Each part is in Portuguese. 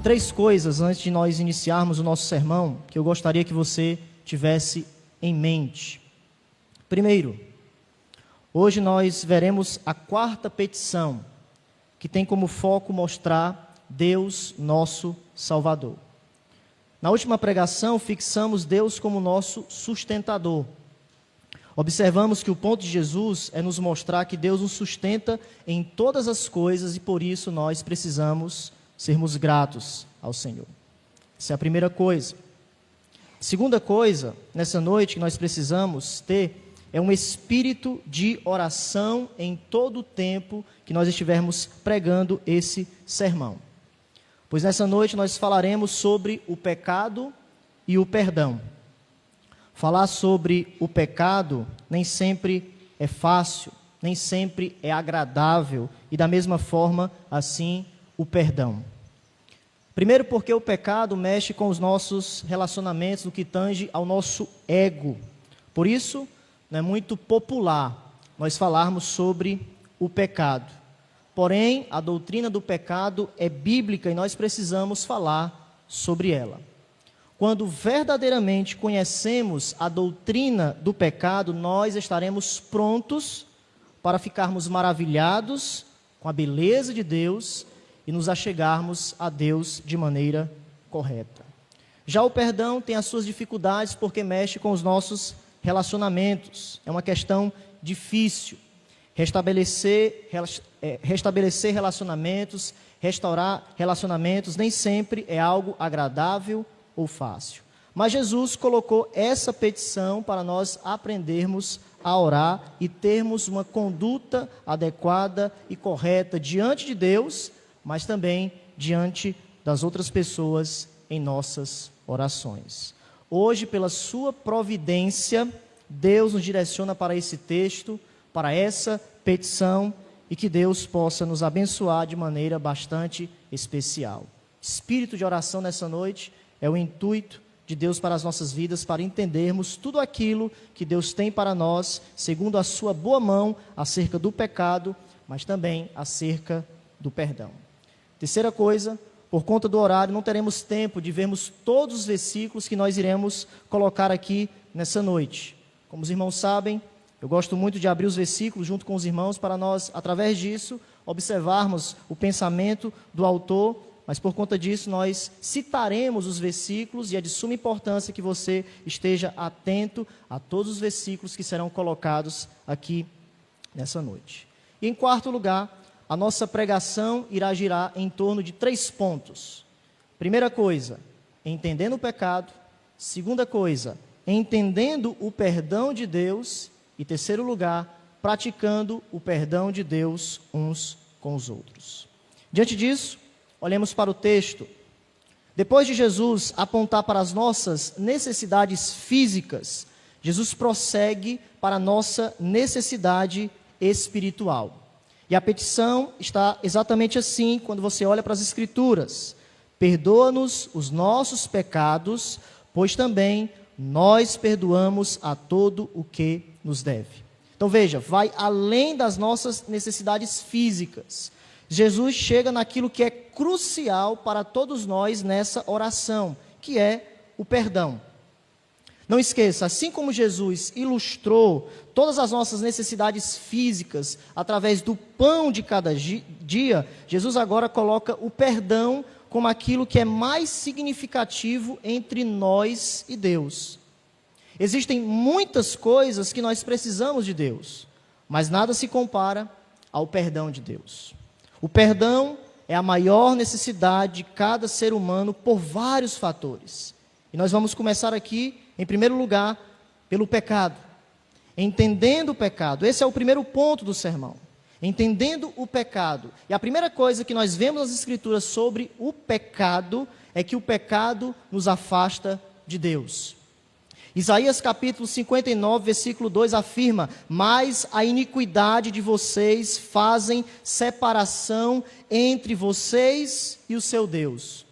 3 coisas antes de nós iniciarmos o nosso sermão que eu gostaria que você tivesse em mente. Primeiro, hoje nós veremos a 4ª petição, que tem como foco mostrar Deus, nosso Salvador. Na última pregação, fixamos Deus como nosso sustentador. Observamos que o ponto de Jesus é nos mostrar que Deus nos sustenta em todas as coisas e por isso nós precisamos sermos gratos ao Senhor. Essa é a primeira coisa. A segunda coisa, nessa noite, que nós precisamos ter é um espírito de oração em todo o tempo que nós estivermos pregando esse sermão. Pois nessa noite nós falaremos sobre o pecado e o perdão. Falar sobre o pecado nem sempre é fácil, nem sempre é agradável e da mesma forma, assim, o perdão. Primeiro porque o pecado mexe com os nossos relacionamentos no que tange ao nosso ego. Por isso, não é muito popular nós falarmos sobre o pecado. Porém, a doutrina do pecado é bíblica e nós precisamos falar sobre ela. Quando verdadeiramente conhecemos a doutrina do pecado, nós estaremos prontos para ficarmos maravilhados com a beleza de Deus e nos achegarmos a Deus de maneira correta. Já o perdão tem as suas dificuldades porque mexe com os nossos relacionamentos. É uma questão difícil. Restabelecer relacionamentos, restaurar relacionamentos, nem sempre é algo agradável ou fácil. Mas Jesus colocou essa petição para nós aprendermos a orar e termos uma conduta adequada e correta diante de Deus, mas também diante das outras pessoas em nossas orações. Hoje, pela sua providência, Deus nos direciona para esse texto, para essa petição, e que Deus possa nos abençoar de maneira bastante especial. Espírito de oração nessa noite é o intuito de Deus para as nossas vidas, para entendermos tudo aquilo que Deus tem para nós, segundo a sua boa mão, acerca do pecado, mas também acerca do perdão. Terceira coisa, por conta do horário, não teremos tempo de vermos todos os versículos que nós iremos colocar aqui nessa noite. Como os irmãos sabem, eu gosto muito de abrir os versículos junto com os irmãos para nós, através disso, observarmos o pensamento do autor, mas por conta disso nós citaremos os versículos e é de suma importância que você esteja atento a todos os versículos que serão colocados aqui nessa noite. E em quarto lugar, a nossa pregação irá girar em torno de 3 pontos. Primeira coisa, entendendo o pecado. Segunda coisa, entendendo o perdão de Deus. E terceiro lugar, praticando o perdão de Deus uns com os outros. Diante disso, olhemos para o texto. Depois de Jesus apontar para as nossas necessidades físicas, Jesus prossegue para a nossa necessidade espiritual. E a petição está exatamente assim quando você olha para as Escrituras. Perdoa-nos os nossos pecados, pois também nós perdoamos a todo o que nos deve. Então veja, vai além das nossas necessidades físicas. Jesus chega naquilo que é crucial para todos nós nessa oração, que é o perdão. Não esqueça, assim como Jesus ilustrou todas as nossas necessidades físicas através do pão de cada dia, Jesus agora coloca o perdão como aquilo que é mais significativo entre nós e Deus. Existem muitas coisas que nós precisamos de Deus, mas nada se compara ao perdão de Deus. O perdão é a maior necessidade de cada ser humano por vários fatores. E nós vamos começar aqui, em primeiro lugar, pelo pecado. Entendendo o pecado. Esse é o primeiro ponto do sermão. Entendendo o pecado. E a primeira coisa que nós vemos nas Escrituras sobre o pecado é que o pecado nos afasta de Deus. Isaías capítulo 59, versículo 2 afirma: mas a iniquidade de vocês fazem separação entre vocês e o seu Deus.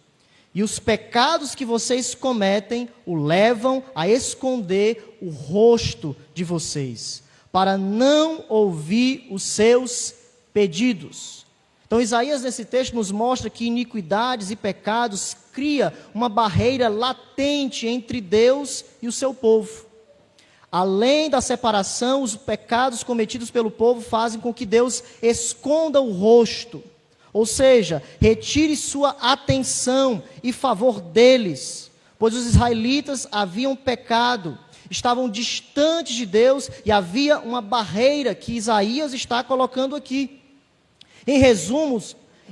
E os pecados que vocês cometem o levam a esconder o rosto de vocês, para não ouvir os seus pedidos. Então Isaías nesse texto nos mostra que iniquidades e pecados cria uma barreira latente entre Deus e o seu povo. Além da separação, os pecados cometidos pelo povo fazem com que Deus esconda o rosto, ou seja, retire sua atenção e favor deles, pois os israelitas haviam pecado, estavam distantes de Deus e havia uma barreira que Isaías está colocando aqui. Em resumo,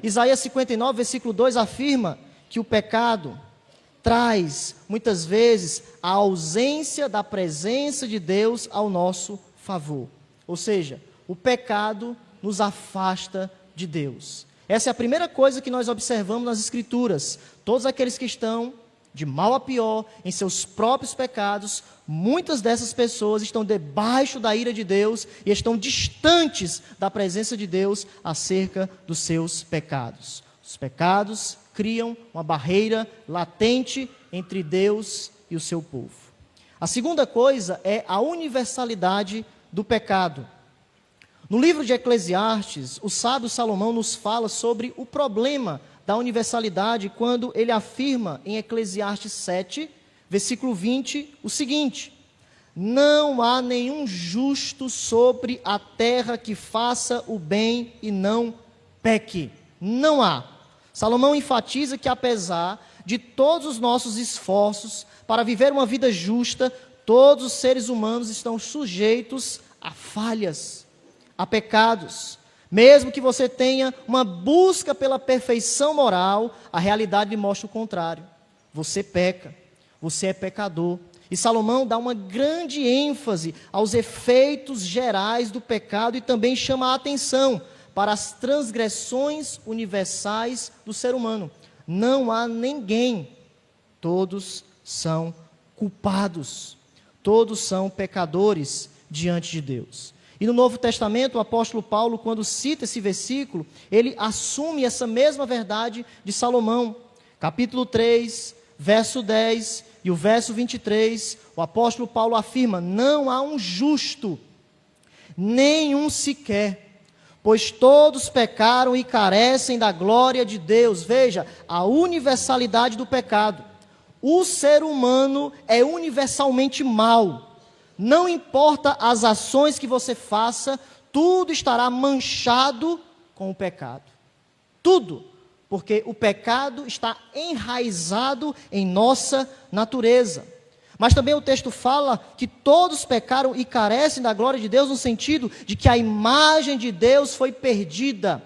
Isaías 59, versículo 2 afirma que o pecado traz, muitas vezes, a ausência da presença de Deus ao nosso favor. Ou seja, o pecado nos afasta de Deus. Essa é a primeira coisa que nós observamos nas Escrituras. Todos aqueles que estão de mal a pior em seus próprios pecados, muitas dessas pessoas estão debaixo da ira de Deus e estão distantes da presença de Deus acerca dos seus pecados. Os pecados criam uma barreira latente entre Deus e o seu povo. A segunda coisa é a universalidade do pecado. No livro de Eclesiastes, o sábio Salomão nos fala sobre o problema da universalidade quando ele afirma em Eclesiastes 7, versículo 20, o seguinte: não há nenhum justo sobre a terra que faça o bem e não peque. Não há. Salomão enfatiza que apesar de todos os nossos esforços para viver uma vida justa, todos os seres humanos estão sujeitos a falhas, a pecados. Mesmo que você tenha uma busca pela perfeição moral, a realidade lhe mostra o contrário. Você peca, você é pecador. E Salomão dá uma grande ênfase aos efeitos gerais do pecado e também chama a atenção para as transgressões universais do ser humano. Não há ninguém, todos são culpados, todos são pecadores diante de Deus. E no Novo Testamento, o apóstolo Paulo, quando cita esse versículo, ele assume essa mesma verdade de Salomão. Capítulo 3, verso 10 e o verso 23, o apóstolo Paulo afirma: não há um justo, nenhum sequer, pois todos pecaram e carecem da glória de Deus. Veja, a universalidade do pecado. O ser humano é universalmente mau. Não importa as ações que você faça, tudo estará manchado com o pecado. Tudo, porque o pecado está enraizado em nossa natureza. Mas também o texto fala que todos pecaram e carecem da glória de Deus, no sentido de que a imagem de Deus foi perdida.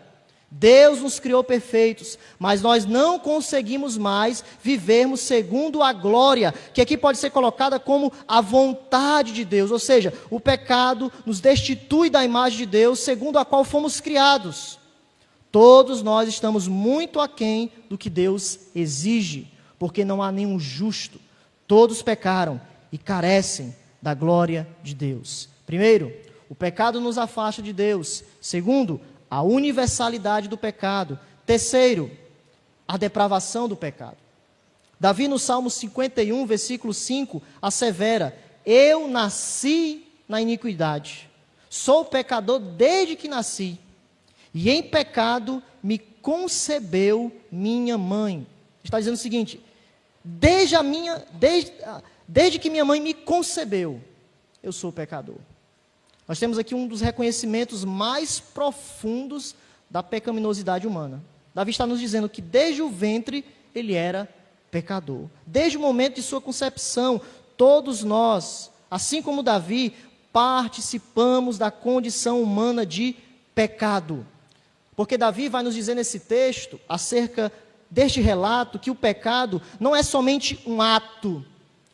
Deus nos criou perfeitos, mas nós não conseguimos mais vivermos segundo a glória, que aqui pode ser colocada como a vontade de Deus, ou seja, o pecado nos destitui da imagem de Deus, segundo a qual fomos criados. Todos nós estamos muito aquém do que Deus exige, porque não há nenhum justo. Todos pecaram e carecem da glória de Deus. Primeiro, o pecado nos afasta de Deus. Segundo, a universalidade do pecado. Terceiro, a depravação do pecado. Davi, no Salmo 51, versículo 5, assevera: eu nasci na iniquidade, sou pecador desde que nasci, e em pecado me concebeu minha mãe. Está dizendo o seguinte: desde que minha mãe me concebeu, eu sou pecador. Nós temos aqui um dos reconhecimentos mais profundos da pecaminosidade humana. Davi está nos dizendo que desde o ventre ele era pecador. Desde o momento de sua concepção, todos nós, assim como Davi, participamos da condição humana de pecado. Porque Davi vai nos dizer nesse texto, acerca deste relato, que o pecado não é somente um ato.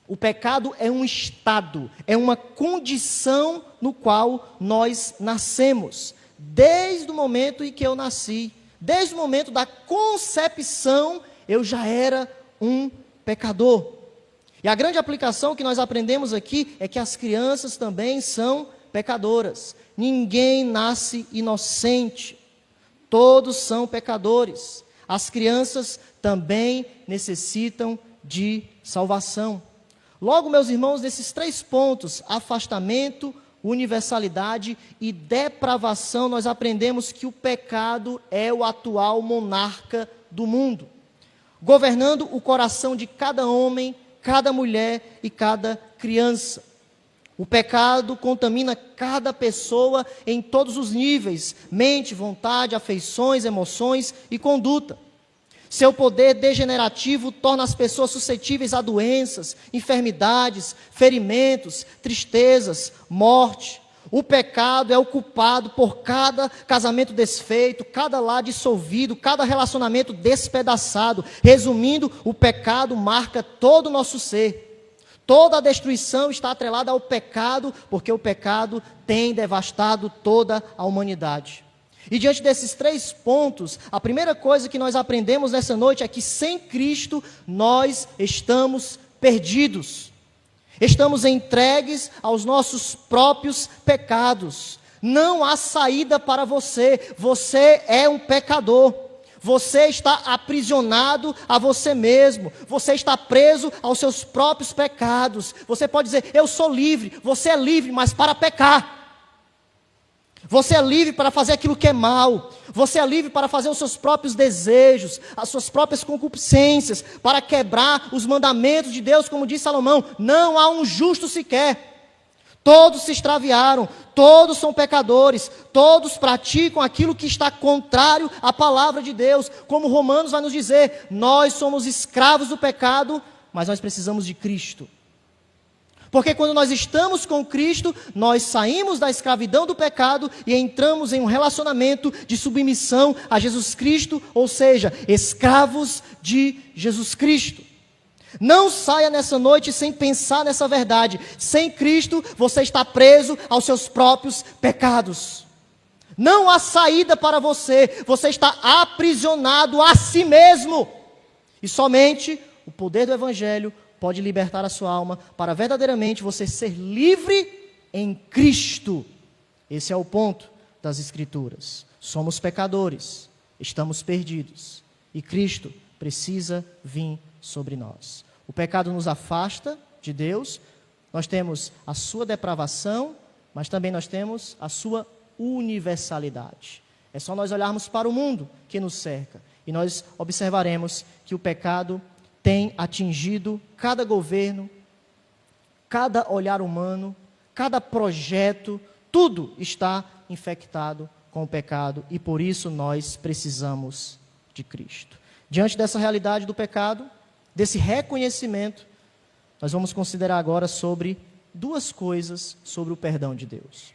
O pecado é um estado, é uma condição no qual nós nascemos. Desde o momento em que eu nasci, desde o momento da concepção, eu já era um pecador. E a grande aplicação que nós aprendemos aqui é que as crianças também são pecadoras. Ninguém nasce inocente. Todos são pecadores. As crianças também necessitam de salvação. Logo, meus irmãos, nesses 3 pontos, afastamento, universalidade e depravação, nós aprendemos que o pecado é o atual monarca do mundo, governando o coração de cada homem, cada mulher e cada criança. O pecado contamina cada pessoa em todos os níveis: mente, vontade, afeições, emoções e conduta. Seu poder degenerativo torna as pessoas suscetíveis a doenças, enfermidades, ferimentos, tristezas, morte. O pecado é o culpado por cada casamento desfeito, cada lar dissolvido, cada relacionamento despedaçado. Resumindo, o pecado marca todo o nosso ser. Toda a destruição está atrelada ao pecado, porque o pecado tem devastado toda a humanidade. E diante desses 3 pontos, a primeira coisa que nós aprendemos nessa noite é que sem Cristo nós estamos perdidos. Estamos entregues aos nossos próprios pecados. Não há saída para você. Você é um pecador. Você está aprisionado a você mesmo. Você está preso aos seus próprios pecados. Você pode dizer, eu sou livre. Você é livre, mas para pecar. Você é livre para fazer aquilo que é mal. Você é livre para fazer os seus próprios desejos, as suas próprias concupiscências, para quebrar os mandamentos de Deus, como diz Salomão. Não há um justo sequer. Todos se extraviaram, todos são pecadores, todos praticam aquilo que está contrário à palavra de Deus. Como Romanos vai nos dizer, nós somos escravos do pecado, mas nós precisamos de Cristo. Porque quando nós estamos com Cristo, nós saímos da escravidão do pecado e entramos em um relacionamento de submissão a Jesus Cristo, ou seja, escravos de Jesus Cristo. Não saia nessa noite sem pensar nessa verdade. Sem Cristo, você está preso aos seus próprios pecados. Não há saída para você. Você está aprisionado a si mesmo. E somente o poder do Evangelho pode libertar a sua alma para verdadeiramente você ser livre em Cristo. Esse é o ponto das Escrituras. Somos pecadores, estamos perdidos e Cristo precisa vir sobre nós. O pecado nos afasta de Deus, nós temos a sua depravação, mas também nós temos a sua universalidade. É só nós olharmos para o mundo que nos cerca e nós observaremos que o pecado tem atingido cada governo, cada olhar humano, cada projeto, tudo está infectado com o pecado e por isso nós precisamos de Cristo. Diante dessa realidade do pecado, desse reconhecimento, nós vamos considerar agora sobre 2 coisas sobre o perdão de Deus.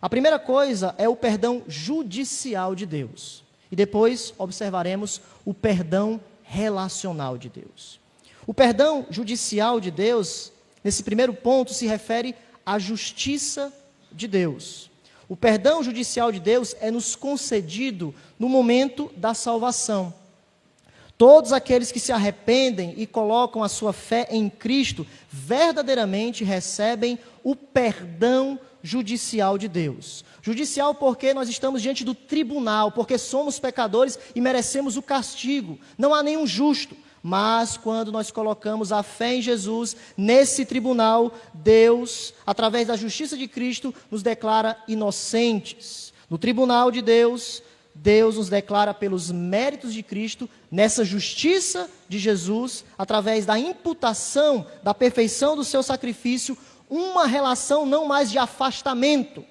A primeira coisa é o perdão judicial de Deus e depois observaremos o perdão relacional de Deus. O perdão judicial de Deus, nesse primeiro ponto, se refere à justiça de Deus. O perdão judicial de Deus é nos concedido no momento da salvação. Todos aqueles que se arrependem e colocam a sua fé em Cristo, verdadeiramente recebem o perdão judicial de Deus. Judicial porque nós estamos diante do tribunal, porque somos pecadores e merecemos o castigo. Não há nenhum justo, mas quando nós colocamos a fé em Jesus, nesse tribunal, Deus, através da justiça de Cristo, nos declara inocentes. No tribunal de Deus, Deus nos declara pelos méritos de Cristo, nessa justiça de Jesus, através da imputação da perfeição do seu sacrifício, uma relação não mais de afastamento,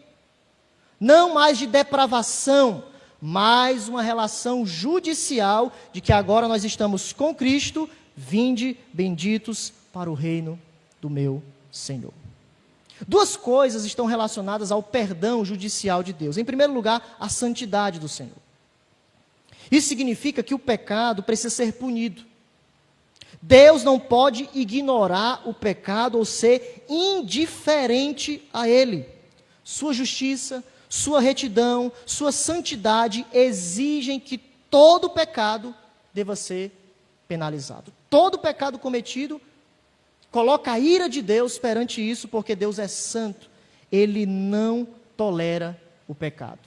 não mais de depravação, mas uma relação judicial de que agora nós estamos com Cristo, vinde benditos para o reino do meu Senhor. 2 coisas estão relacionadas ao perdão judicial de Deus. Em primeiro lugar, a santidade do Senhor. Isso significa que o pecado precisa ser punido. Deus não pode ignorar o pecado ou ser indiferente a ele. Sua justiça, sua retidão, sua santidade exigem que todo pecado deva ser penalizado. Todo pecado cometido coloca a ira de Deus perante isso, porque Deus é santo. Ele não tolera o pecado.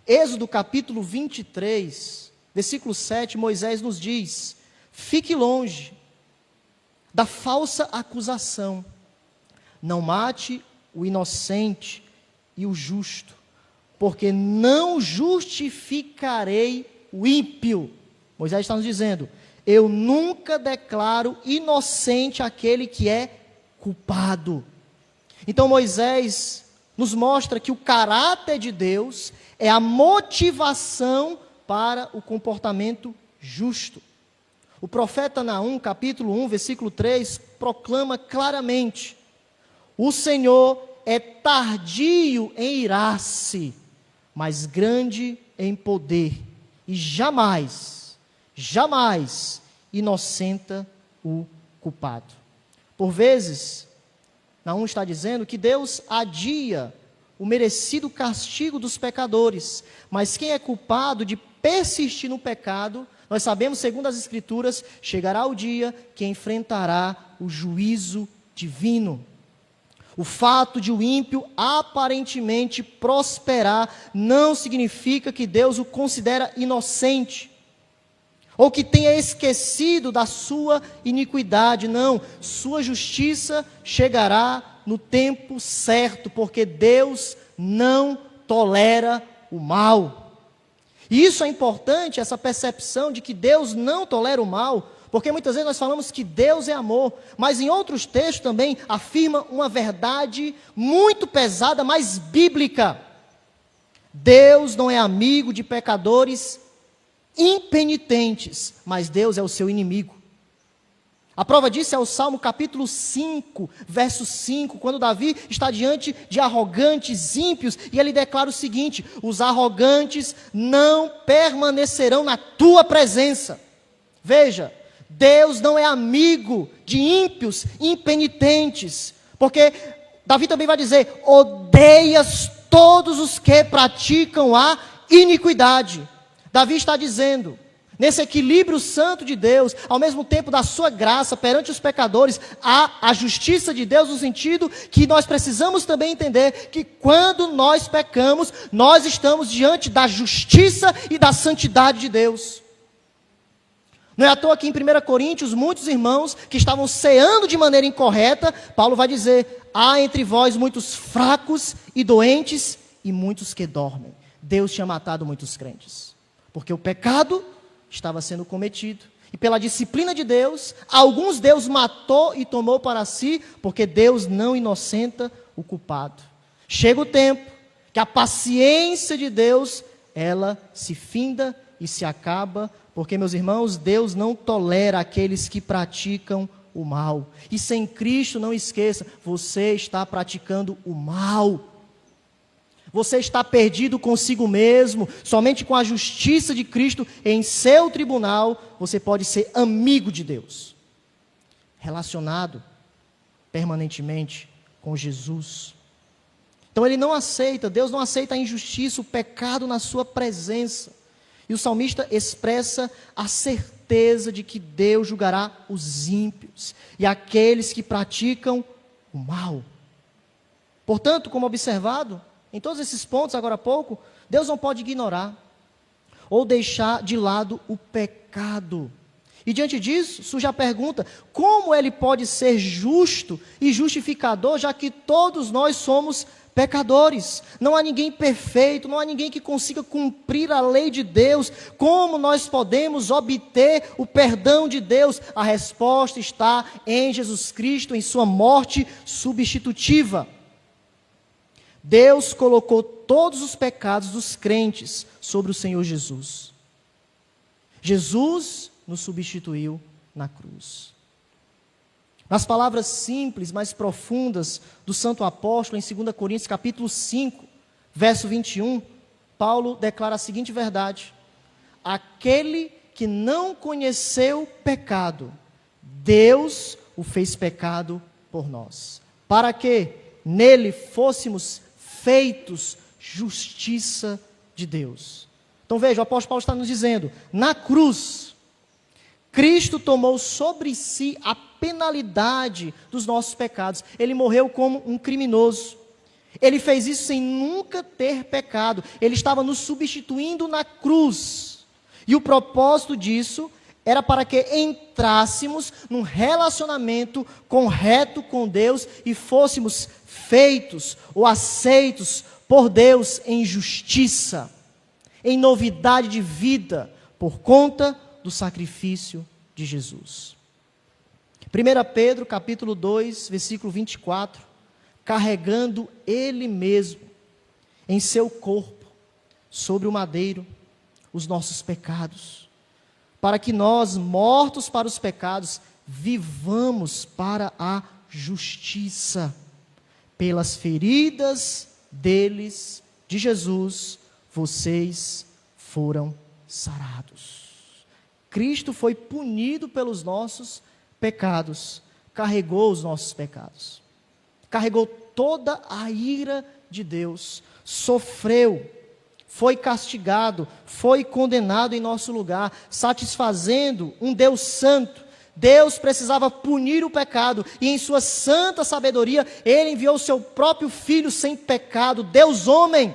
Êxodo capítulo 23, versículo 7, Moisés nos diz: fique longe da falsa acusação, não mate o inocente e o justo, porque não justificarei o ímpio. Moisés está nos dizendo: eu nunca declaro inocente aquele que é culpado. Então Moisés nos mostra que o caráter de Deus é a motivação para o comportamento justo. O profeta Naum, capítulo 1, versículo 3, proclama claramente: o Senhor é tardio em irar-se, mas grande em poder, e jamais inocenta o culpado. Por vezes, Naum está dizendo que Deus adia o merecido castigo dos pecadores, mas quem é culpado de persistir no pecado, nós sabemos, segundo as Escrituras, chegará o dia que enfrentará o juízo divino. O fato de o ímpio aparentemente prosperar não significa que Deus o considera inocente, ou que tenha esquecido da sua iniquidade. Não, sua justiça chegará no tempo certo, porque Deus não tolera o mal. E isso é importante, essa percepção de que Deus não tolera o mal, porque muitas vezes nós falamos que Deus é amor, mas em outros textos também afirma uma verdade muito pesada, mas bíblica. Deus não é amigo de pecadores impenitentes, mas Deus é o seu inimigo. A prova disso é o Salmo capítulo 5, verso 5, quando Davi está diante de arrogantes, ímpios, e ele declara o seguinte: os arrogantes não permanecerão na tua presença. Veja, Deus não é amigo de ímpios, impenitentes, porque Davi também vai dizer: odeias todos os que praticam a iniquidade. Davi está dizendo, nesse equilíbrio santo de Deus, ao mesmo tempo da sua graça perante os pecadores, há a justiça de Deus, no sentido que nós precisamos também entender que quando nós pecamos, nós estamos diante da justiça e da santidade de Deus. Não é à toa que em 1 Coríntios, muitos irmãos que estavam ceando de maneira incorreta, Paulo vai dizer: há entre vós muitos fracos e doentes e muitos que dormem. Deus tinha matado muitos crentes, porque o pecado estava sendo cometido, e pela disciplina de Deus, alguns Deus matou e tomou para si, porque Deus não inocenta o culpado. Chega o tempo que a paciência de Deus, ela se finda e se acaba, porque, meus irmãos, Deus não tolera aqueles que praticam o mal. E sem Cristo, não esqueça, você está praticando o mal. Você está perdido consigo mesmo. Somente com a justiça de Cristo em seu tribunal, você pode ser amigo de Deus, relacionado permanentemente com Jesus. Então ele não aceita, Deus não aceita a injustiça, o pecado na sua presença. E o salmista expressa a certeza de que Deus julgará os ímpios e aqueles que praticam o mal. Portanto, como observado em todos esses pontos agora há pouco, Deus não pode ignorar ou deixar de lado o pecado. E diante disso, surge a pergunta: como ele pode ser justo e justificador, já que todos nós somos pecadores? Não há ninguém perfeito, não há ninguém que consiga cumprir a lei de Deus. Como nós podemos obter o perdão de Deus? A resposta está em Jesus Cristo, em sua morte substitutiva. Deus colocou todos os pecados dos crentes sobre o Senhor Jesus. Jesus nos substituiu na cruz. Nas palavras simples, mas profundas do santo apóstolo, em 2 Coríntios capítulo 5, verso 21, Paulo declara a seguinte verdade: aquele que não conheceu pecado, Deus o fez pecado por nós, para que nele fôssemos feitos justiça de Deus. Então veja, o apóstolo Paulo está nos dizendo: na cruz, Cristo tomou sobre si a penalidade dos nossos pecados. Ele morreu como um criminoso. Ele fez isso sem nunca ter pecado. Ele estava nos substituindo na cruz. E o propósito disso era para que entrássemos num relacionamento correto com Deus e fôssemos feitos ou aceitos por Deus em justiça, em novidade de vida, por conta do sacrifício de Jesus. 1 Pedro, capítulo 2, versículo 24, carregando Ele mesmo em seu corpo, sobre o madeiro, os nossos pecados, para que nós, mortos para os pecados, vivamos para a justiça. Pelas feridas deles, de Jesus, vocês foram sarados. Cristo foi punido pelos nossos pecados, carregou os nossos pecados, carregou toda a ira de Deus, sofreu, foi castigado, foi condenado em nosso lugar, satisfazendo um Deus santo. Deus precisava punir o pecado, e em sua santa sabedoria, Ele enviou o seu próprio Filho sem pecado, Deus homem.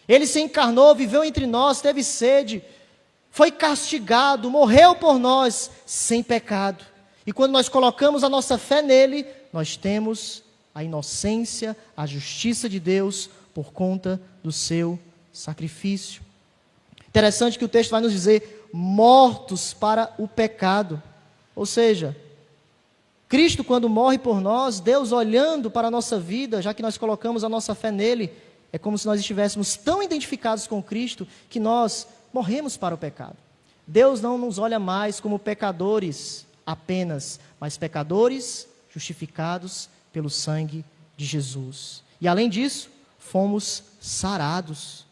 Ele se encarnou, viveu entre nós, teve sede, foi castigado, morreu por nós, sem pecado. E quando nós colocamos a nossa fé nele, nós temos a inocência, a justiça de Deus, por conta do seu sacrifício. Interessante que o texto vai nos dizer, mortos para o pecado. Ou seja, Cristo quando morre por nós, Deus olhando para a nossa vida, já que nós colocamos a nossa fé nele, é como se nós estivéssemos tão identificados com Cristo, que nós morremos para o pecado. Deus não nos olha mais como pecadores apenas, mas pecadores justificados pelo sangue de Jesus. E além disso, fomos sarados.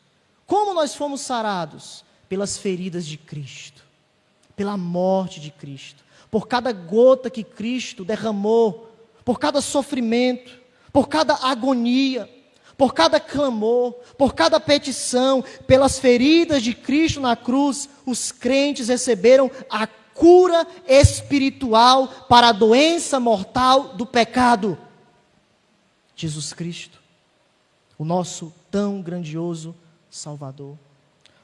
Como nós fomos sarados? Pelas feridas de Cristo, pela morte de Cristo, por cada gota que Cristo derramou, por cada sofrimento, por cada agonia, por cada clamor, por cada petição, pelas feridas de Cristo na cruz, os crentes receberam a cura espiritual para a doença mortal do pecado. Jesus Cristo, o nosso tão grandioso Salvador.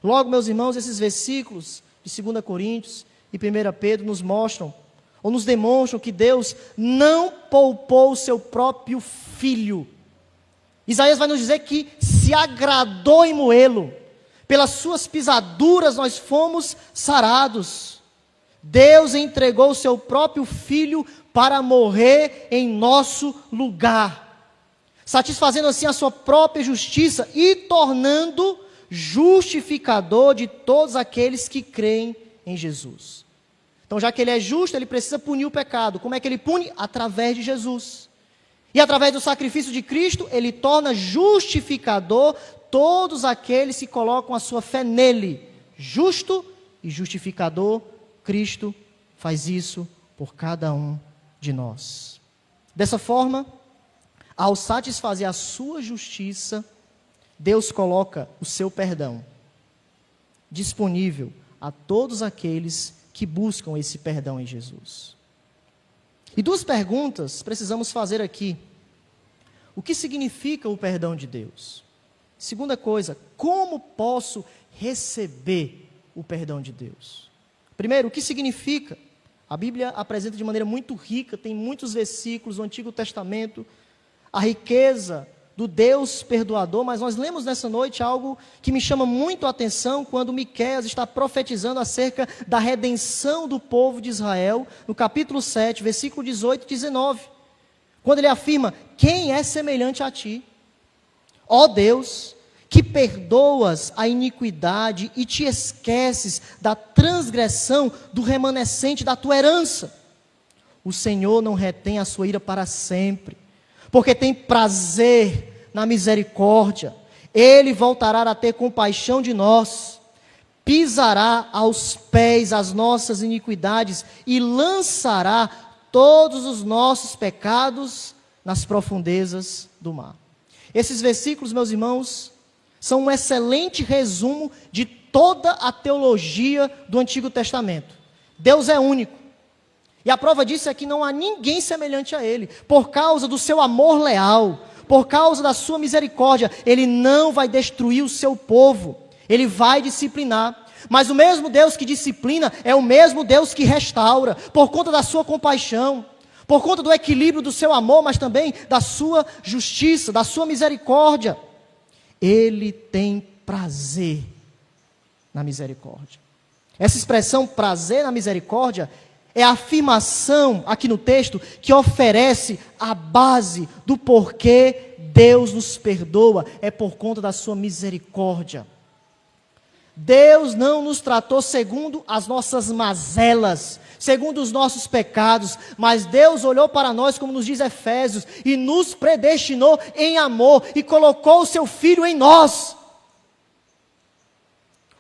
Logo, meus irmãos, esses versículos de 2 Coríntios e 1 Pedro nos mostram, ou nos demonstram que Deus não poupou o seu próprio Filho. Isaías vai nos dizer que se agradou em moê-lo, pelas suas pisaduras nós fomos sarados. Deus entregou o seu próprio Filho para morrer em nosso lugar, satisfazendo assim a sua própria justiça e tornando justificador de todos aqueles que creem em Jesus. Então, já que Ele é justo, Ele precisa punir o pecado. Como é que Ele pune? Através de Jesus. E através do sacrifício de Cristo, Ele torna justificador todos aqueles que colocam a sua fé nele. Justo e justificador, Cristo faz isso por cada um de nós. Dessa forma, ao satisfazer a sua justiça, Deus coloca o seu perdão disponível a todos aqueles que buscam esse perdão em Jesus. E duas perguntas precisamos fazer aqui. O que significa o perdão de Deus? Segunda coisa, como posso receber o perdão de Deus? Primeiro, o que significa? A Bíblia apresenta de maneira muito rica, tem muitos versículos no Antigo Testamento, a riqueza do Deus perdoador, mas nós lemos nessa noite algo que me chama muito a atenção quando Miqueias está profetizando acerca da redenção do povo de Israel, no capítulo 7, versículo 18 e 19, quando ele afirma, quem é semelhante a ti? Ó Deus, que perdoas a iniquidade e te esqueces da transgressão do remanescente da tua herança. O Senhor não retém a sua ira para sempre, porque tem prazer na misericórdia. Ele voltará a ter compaixão de nós, pisará aos pés as nossas iniquidades e lançará todos os nossos pecados nas profundezas do mar. Esses versículos, meus irmãos, são um excelente resumo de toda a teologia do Antigo Testamento. Deus é único. E a prova disso é que não há ninguém semelhante a Ele. Por causa do seu amor leal, por causa da sua misericórdia, Ele não vai destruir o seu povo. Ele vai disciplinar. Mas o mesmo Deus que disciplina é o mesmo Deus que restaura, por conta da sua compaixão, por conta do equilíbrio do seu amor, mas também da sua justiça, da sua misericórdia. Ele tem prazer na misericórdia. Essa expressão prazer na misericórdia é a afirmação aqui no texto que oferece a base do porquê Deus nos perdoa, é por conta da sua misericórdia. Deus não nos tratou segundo as nossas mazelas, segundo os nossos pecados, mas Deus olhou para nós, como nos diz Efésios, e nos predestinou em amor, e colocou o seu Filho em nós.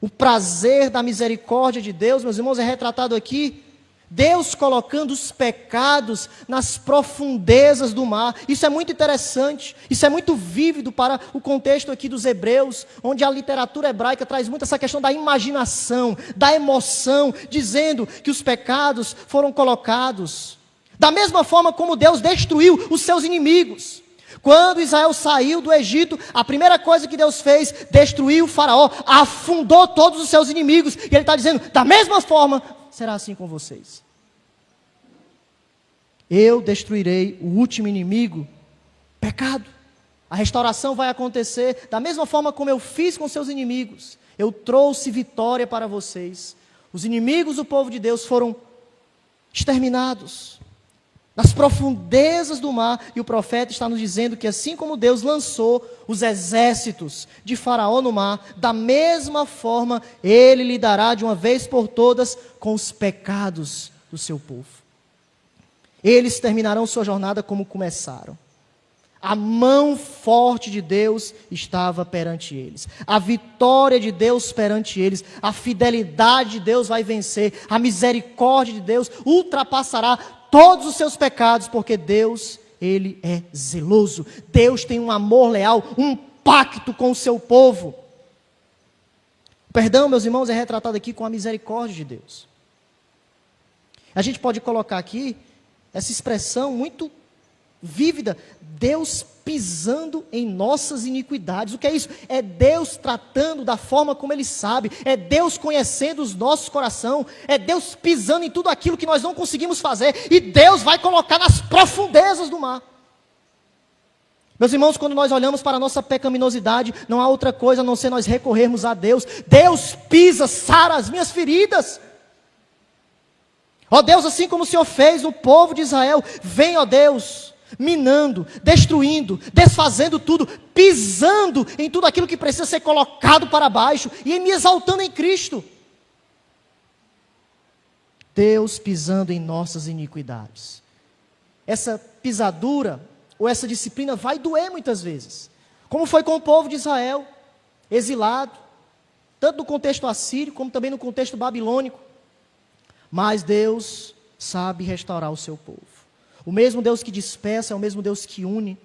O prazer da misericórdia de Deus, meus irmãos, é retratado aqui, Deus colocando os pecados nas profundezas do mar. Isso é muito interessante, isso é muito vívido para o contexto aqui dos Hebreus, onde a literatura hebraica traz muito essa questão da imaginação, da emoção, dizendo que os pecados foram colocados da mesma forma como Deus destruiu os seus inimigos. Quando Israel saiu do Egito, a primeira coisa que Deus fez, destruiu o faraó, afundou todos os seus inimigos, e ele está dizendo, da mesma forma, será assim com vocês. Eu destruirei o último inimigo, pecado. A restauração vai acontecer da mesma forma como eu fiz com seus inimigos. Eu trouxe vitória para vocês. Os inimigos do povo de Deus foram exterminados nas profundezas do mar, e o profeta está nos dizendo que assim como Deus lançou os exércitos de Faraó no mar, da mesma forma Ele lidará de uma vez por todas com os pecados do seu povo. Eles terminarão sua jornada como começaram. A mão forte de Deus estava perante eles. A vitória de Deus perante eles. A fidelidade de Deus vai vencer. A misericórdia de Deus ultrapassará todos os seus pecados, porque Deus, Ele é zeloso. Deus tem um amor leal, um pacto com o seu povo. O perdão, meus irmãos, é retratado aqui com a misericórdia de Deus. A gente pode colocar aqui essa expressão muito vívida, Deus pisando em nossas iniquidades. O que é isso? É Deus tratando da forma como Ele sabe, é Deus conhecendo os nossos corações, é Deus pisando em tudo aquilo que nós não conseguimos fazer, e Deus vai colocar nas profundezas do mar. Meus irmãos, quando nós olhamos para a nossa pecaminosidade, não há outra coisa a não ser nós recorrermos a Deus. Deus pisa, sara as minhas feridas. Ó Deus, assim como o Senhor fez no povo de Israel, vem, ó Deus, minando, destruindo, desfazendo tudo, pisando em tudo aquilo que precisa ser colocado para baixo, e me exaltando em Cristo. Deus pisando em nossas iniquidades. Essa pisadura, ou essa disciplina vai doer muitas vezes, como foi com o povo de Israel, exilado, tanto no contexto assírio, como também no contexto babilônico. Mas Deus sabe restaurar o seu povo. O mesmo Deus que dispersa é o mesmo Deus que une.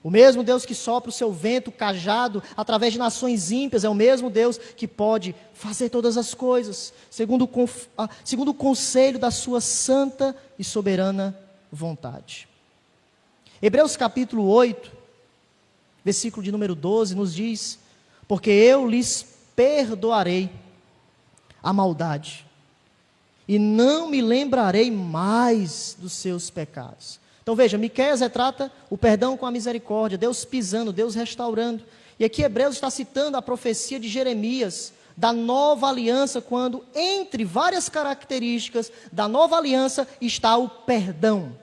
O mesmo Deus que sopra o seu vento, cajado, através de nações ímpias, é o mesmo Deus que pode fazer todas as coisas, segundo o conselho da sua santa e soberana vontade. Hebreus capítulo 8, versículo de número 12, nos diz, porque eu lhes perdoarei a maldade, e não me lembrarei mais dos seus pecados. Então veja, Miqueias retrata o perdão com a misericórdia, Deus pisando, Deus restaurando. E aqui Hebreus está citando a profecia de Jeremias, da nova aliança, quando entre várias características da nova aliança está o perdão.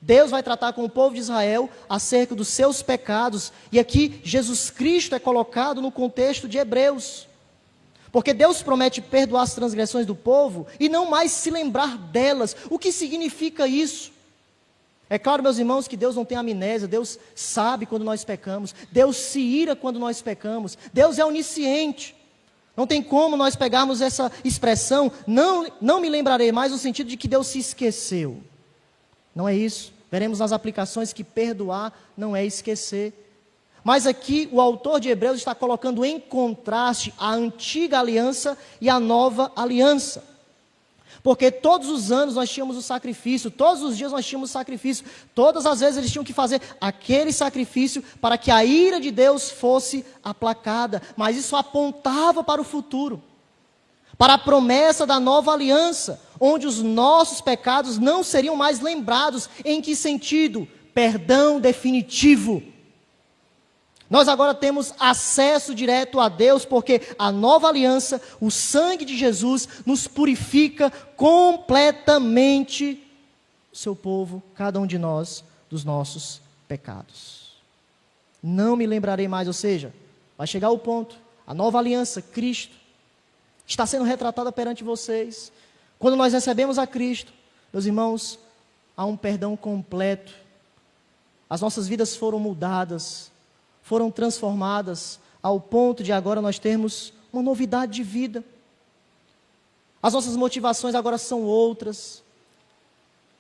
Deus vai tratar com o povo de Israel acerca dos seus pecados, e aqui Jesus Cristo é colocado no contexto de Hebreus. Porque Deus promete perdoar as transgressões do povo e não mais se lembrar delas. O que significa isso? É claro, meus irmãos, que Deus não tem amnésia, Deus sabe quando nós pecamos, Deus se ira quando nós pecamos, Deus é onisciente. Não tem como nós pegarmos essa expressão, não me lembrarei mais, no sentido de que Deus se esqueceu. Não é isso. Veremos nas aplicações que perdoar não é esquecer. Mas aqui o autor de Hebreus está colocando em contraste a antiga aliança e a nova aliança. Porque todos os anos nós tínhamos o sacrifício, todos os dias nós tínhamos o sacrifício, todas as vezes eles tinham que fazer aquele sacrifício para que a ira de Deus fosse aplacada, mas isso apontava para o futuro. para a promessa da nova aliança, onde os nossos pecados não seriam mais lembrados. Em que sentido? Perdão definitivo. Nós agora temos acesso direto a Deus, porque a nova aliança, o sangue de Jesus, nos purifica completamente, o seu povo, cada um de nós, dos nossos pecados. Não me lembrarei mais, ou seja, vai chegar o ponto, a nova aliança, Cristo, está sendo retratada perante vocês. Quando nós recebemos a Cristo, meus irmãos, há um perdão completo. As nossas vidas foram mudadas, foram transformadas, ao ponto de agora nós termos uma novidade de vida. As nossas motivações agora são outras.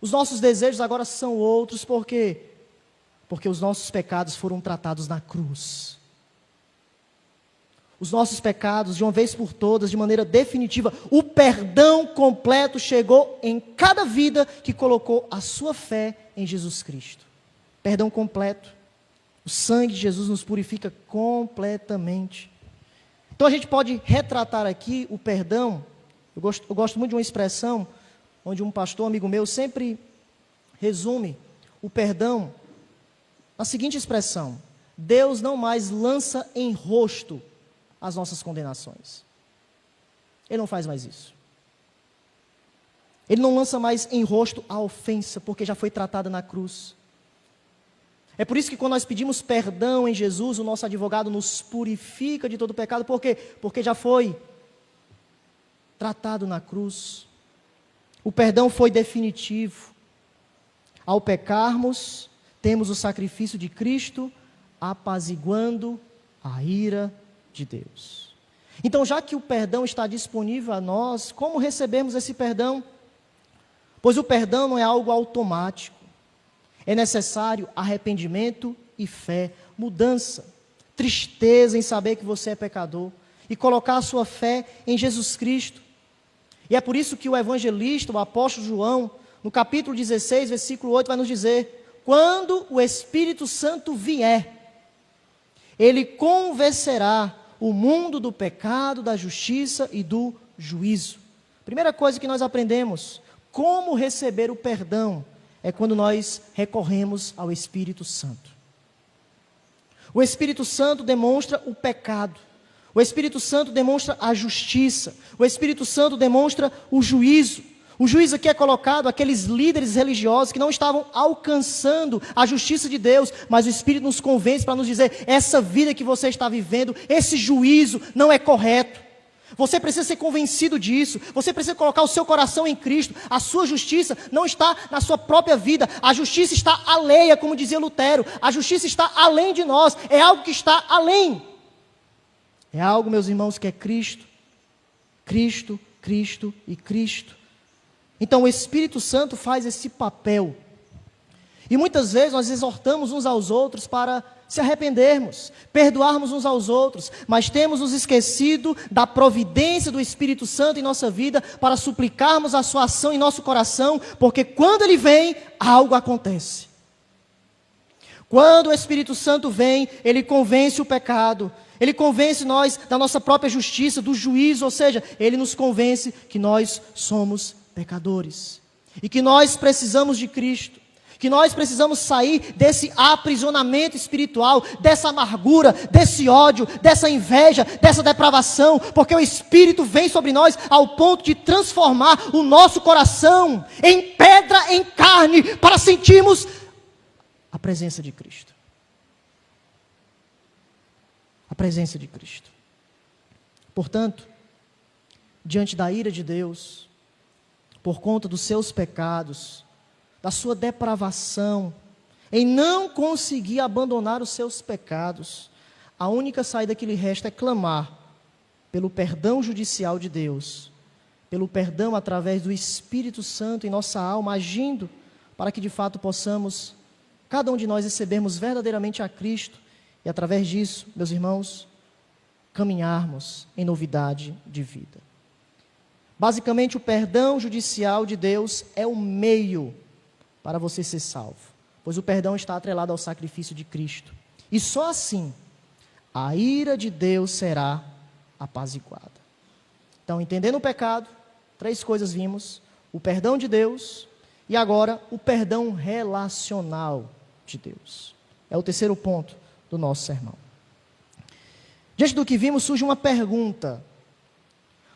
Os nossos desejos agora são outros. Por quê? Porque os nossos pecados foram tratados na cruz. Os nossos pecados, de uma vez por todas, de maneira definitiva, o perdão completo chegou em cada vida que colocou a sua fé em Jesus Cristo. Perdão completo. O sangue de Jesus nos purifica completamente. Então a gente pode retratar aqui o perdão. Eu gosto muito de uma expressão, onde um pastor amigo meu sempre resume o perdão na seguinte expressão: Deus não mais lança em rosto as nossas condenações. Ele não faz mais isso. Ele não lança mais em rosto a ofensa, porque já foi tratada na cruz. É por isso que quando nós pedimos perdão em Jesus, o nosso advogado nos purifica de todo pecado. Por quê? Porque já foi tratado na cruz. O perdão foi definitivo. Ao pecarmos, temos o sacrifício de Cristo apaziguando a ira de Deus. Então, já que o perdão está disponível a nós, como recebemos esse perdão? Pois o perdão não é algo automático. É necessário arrependimento e fé, mudança, tristeza em saber que você é pecador e colocar a sua fé em Jesus Cristo. E é por isso que o evangelista, o apóstolo João, no capítulo 16, versículo 8, vai nos dizer: quando o Espírito Santo vier, ele convencerá o mundo do pecado, da justiça e do juízo. Primeira coisa que nós aprendemos, como receber o perdão, é quando nós recorremos ao Espírito Santo. O Espírito Santo demonstra o pecado. O Espírito Santo demonstra a justiça. O Espírito Santo demonstra o juízo. O juízo aqui é colocado aqueles líderes religiosos que não estavam alcançando a justiça de Deus, mas o Espírito nos convence para nos dizer: essa vida que você está vivendo, esse juízo não é correto. Você precisa ser convencido disso. Você precisa colocar o seu coração em Cristo. A sua justiça não está na sua própria vida. A justiça está alheia, como dizia Lutero. A justiça está além de nós. É algo que está além. É algo, meus irmãos, que é Cristo. Cristo, Cristo e Cristo. Então o Espírito Santo faz esse papel. E muitas vezes nós exortamos uns aos outros para se arrependermos, perdoarmos uns aos outros, mas temos nos esquecido da providência do Espírito Santo em nossa vida para suplicarmos a sua ação em nosso coração, porque quando ele vem, algo acontece. Quando o Espírito Santo vem, ele convence o pecado, ele convence nós da nossa própria justiça, do juízo, ou seja, ele nos convence que nós somos pecadores e que nós precisamos de Cristo. Que nós precisamos sair desse aprisionamento espiritual, dessa amargura, desse ódio, dessa inveja, dessa depravação, porque o Espírito vem sobre nós ao ponto de transformar o nosso coração em pedra, em carne, para sentirmos a presença de Cristo. A presença de Cristo. Portanto, diante da ira de Deus, por conta dos seus pecados, da sua depravação, em não conseguir abandonar os seus pecados, a única saída que lhe resta é clamar pelo perdão judicial de Deus, pelo perdão através do Espírito Santo em nossa alma, agindo para que de fato possamos, cada um de nós, recebermos verdadeiramente a Cristo e através disso, meus irmãos, caminharmos em novidade de vida. Basicamente, o perdão judicial de Deus é o meio para você ser salvo, pois o perdão está atrelado ao sacrifício de Cristo. E só assim, a ira de Deus será apaziguada. Então, entendendo o pecado, 3 coisas vimos: o perdão de Deus e agora o perdão relacional de Deus. É o terceiro ponto do nosso sermão. Diante do que vimos, surge uma pergunta: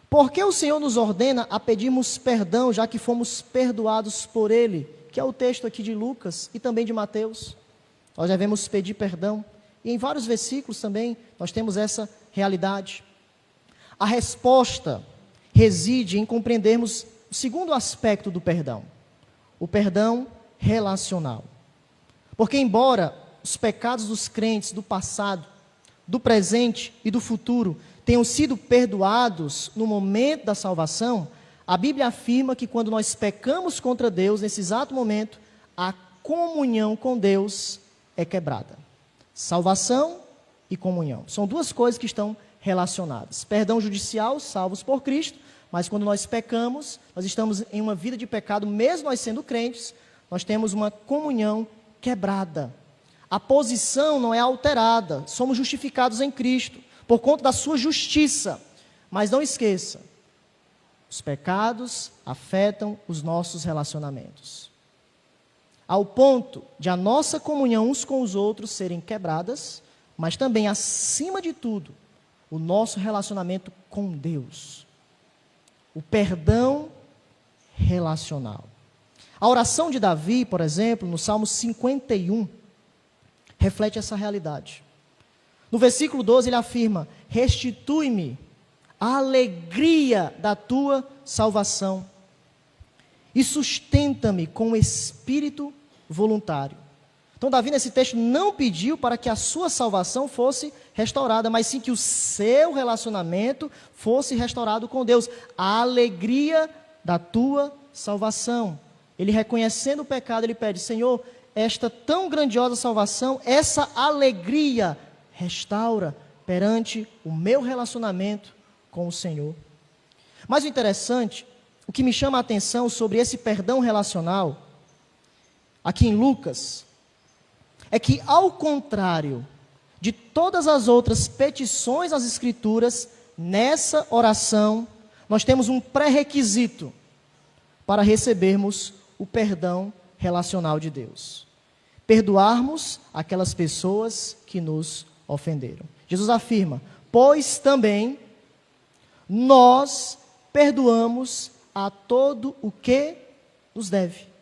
por que o Senhor nos ordena a pedirmos perdão, já que fomos perdoados por Ele? Que é o texto aqui de Lucas e também de Mateus. Nós devemos pedir perdão. E em vários versículos também nós temos essa realidade. A resposta reside em compreendermos o segundo aspecto do perdão: o perdão relacional. Porque embora os pecados dos crentes do passado, do presente e do futuro tenham sido perdoados no momento da salvação, a Bíblia afirma que quando nós pecamos contra Deus, nesse exato momento, a comunhão com Deus é quebrada. Salvação e comunhão. São 2 coisas que estão relacionadas. Perdão judicial, salvos por Cristo, mas quando nós pecamos, nós estamos em uma vida de pecado, mesmo nós sendo crentes, nós temos uma comunhão quebrada. A posição não é alterada, somos justificados em Cristo, por conta da sua justiça. Mas não esqueça, os pecados afetam os nossos relacionamentos. Ao ponto de a nossa comunhão uns com os outros serem quebradas, mas também, acima de tudo, o nosso relacionamento com Deus. O perdão relacional. A oração de Davi, por exemplo, no Salmo 51, reflete essa realidade. No versículo 12 ele afirma: restitui-me a alegria da tua salvação e sustenta-me com espírito voluntário. Então Davi nesse texto não pediu para que a sua salvação fosse restaurada, mas sim que o seu relacionamento fosse restaurado com Deus. A alegria da tua salvação. Ele, reconhecendo o pecado, ele pede: Senhor, esta tão grandiosa salvação, essa alegria, restaura perante o meu relacionamento com o Senhor. Mas o interessante, o que me chama a atenção sobre esse perdão relacional, aqui em Lucas, é que, ao contrário de todas as outras petições nas Escrituras, nessa oração, nós temos um pré-requisito para recebermos o perdão relacional de Deus: perdoarmos aquelas pessoas que nos ofenderam. Jesus afirma: pois também nós perdoamos a todo o que nos deve.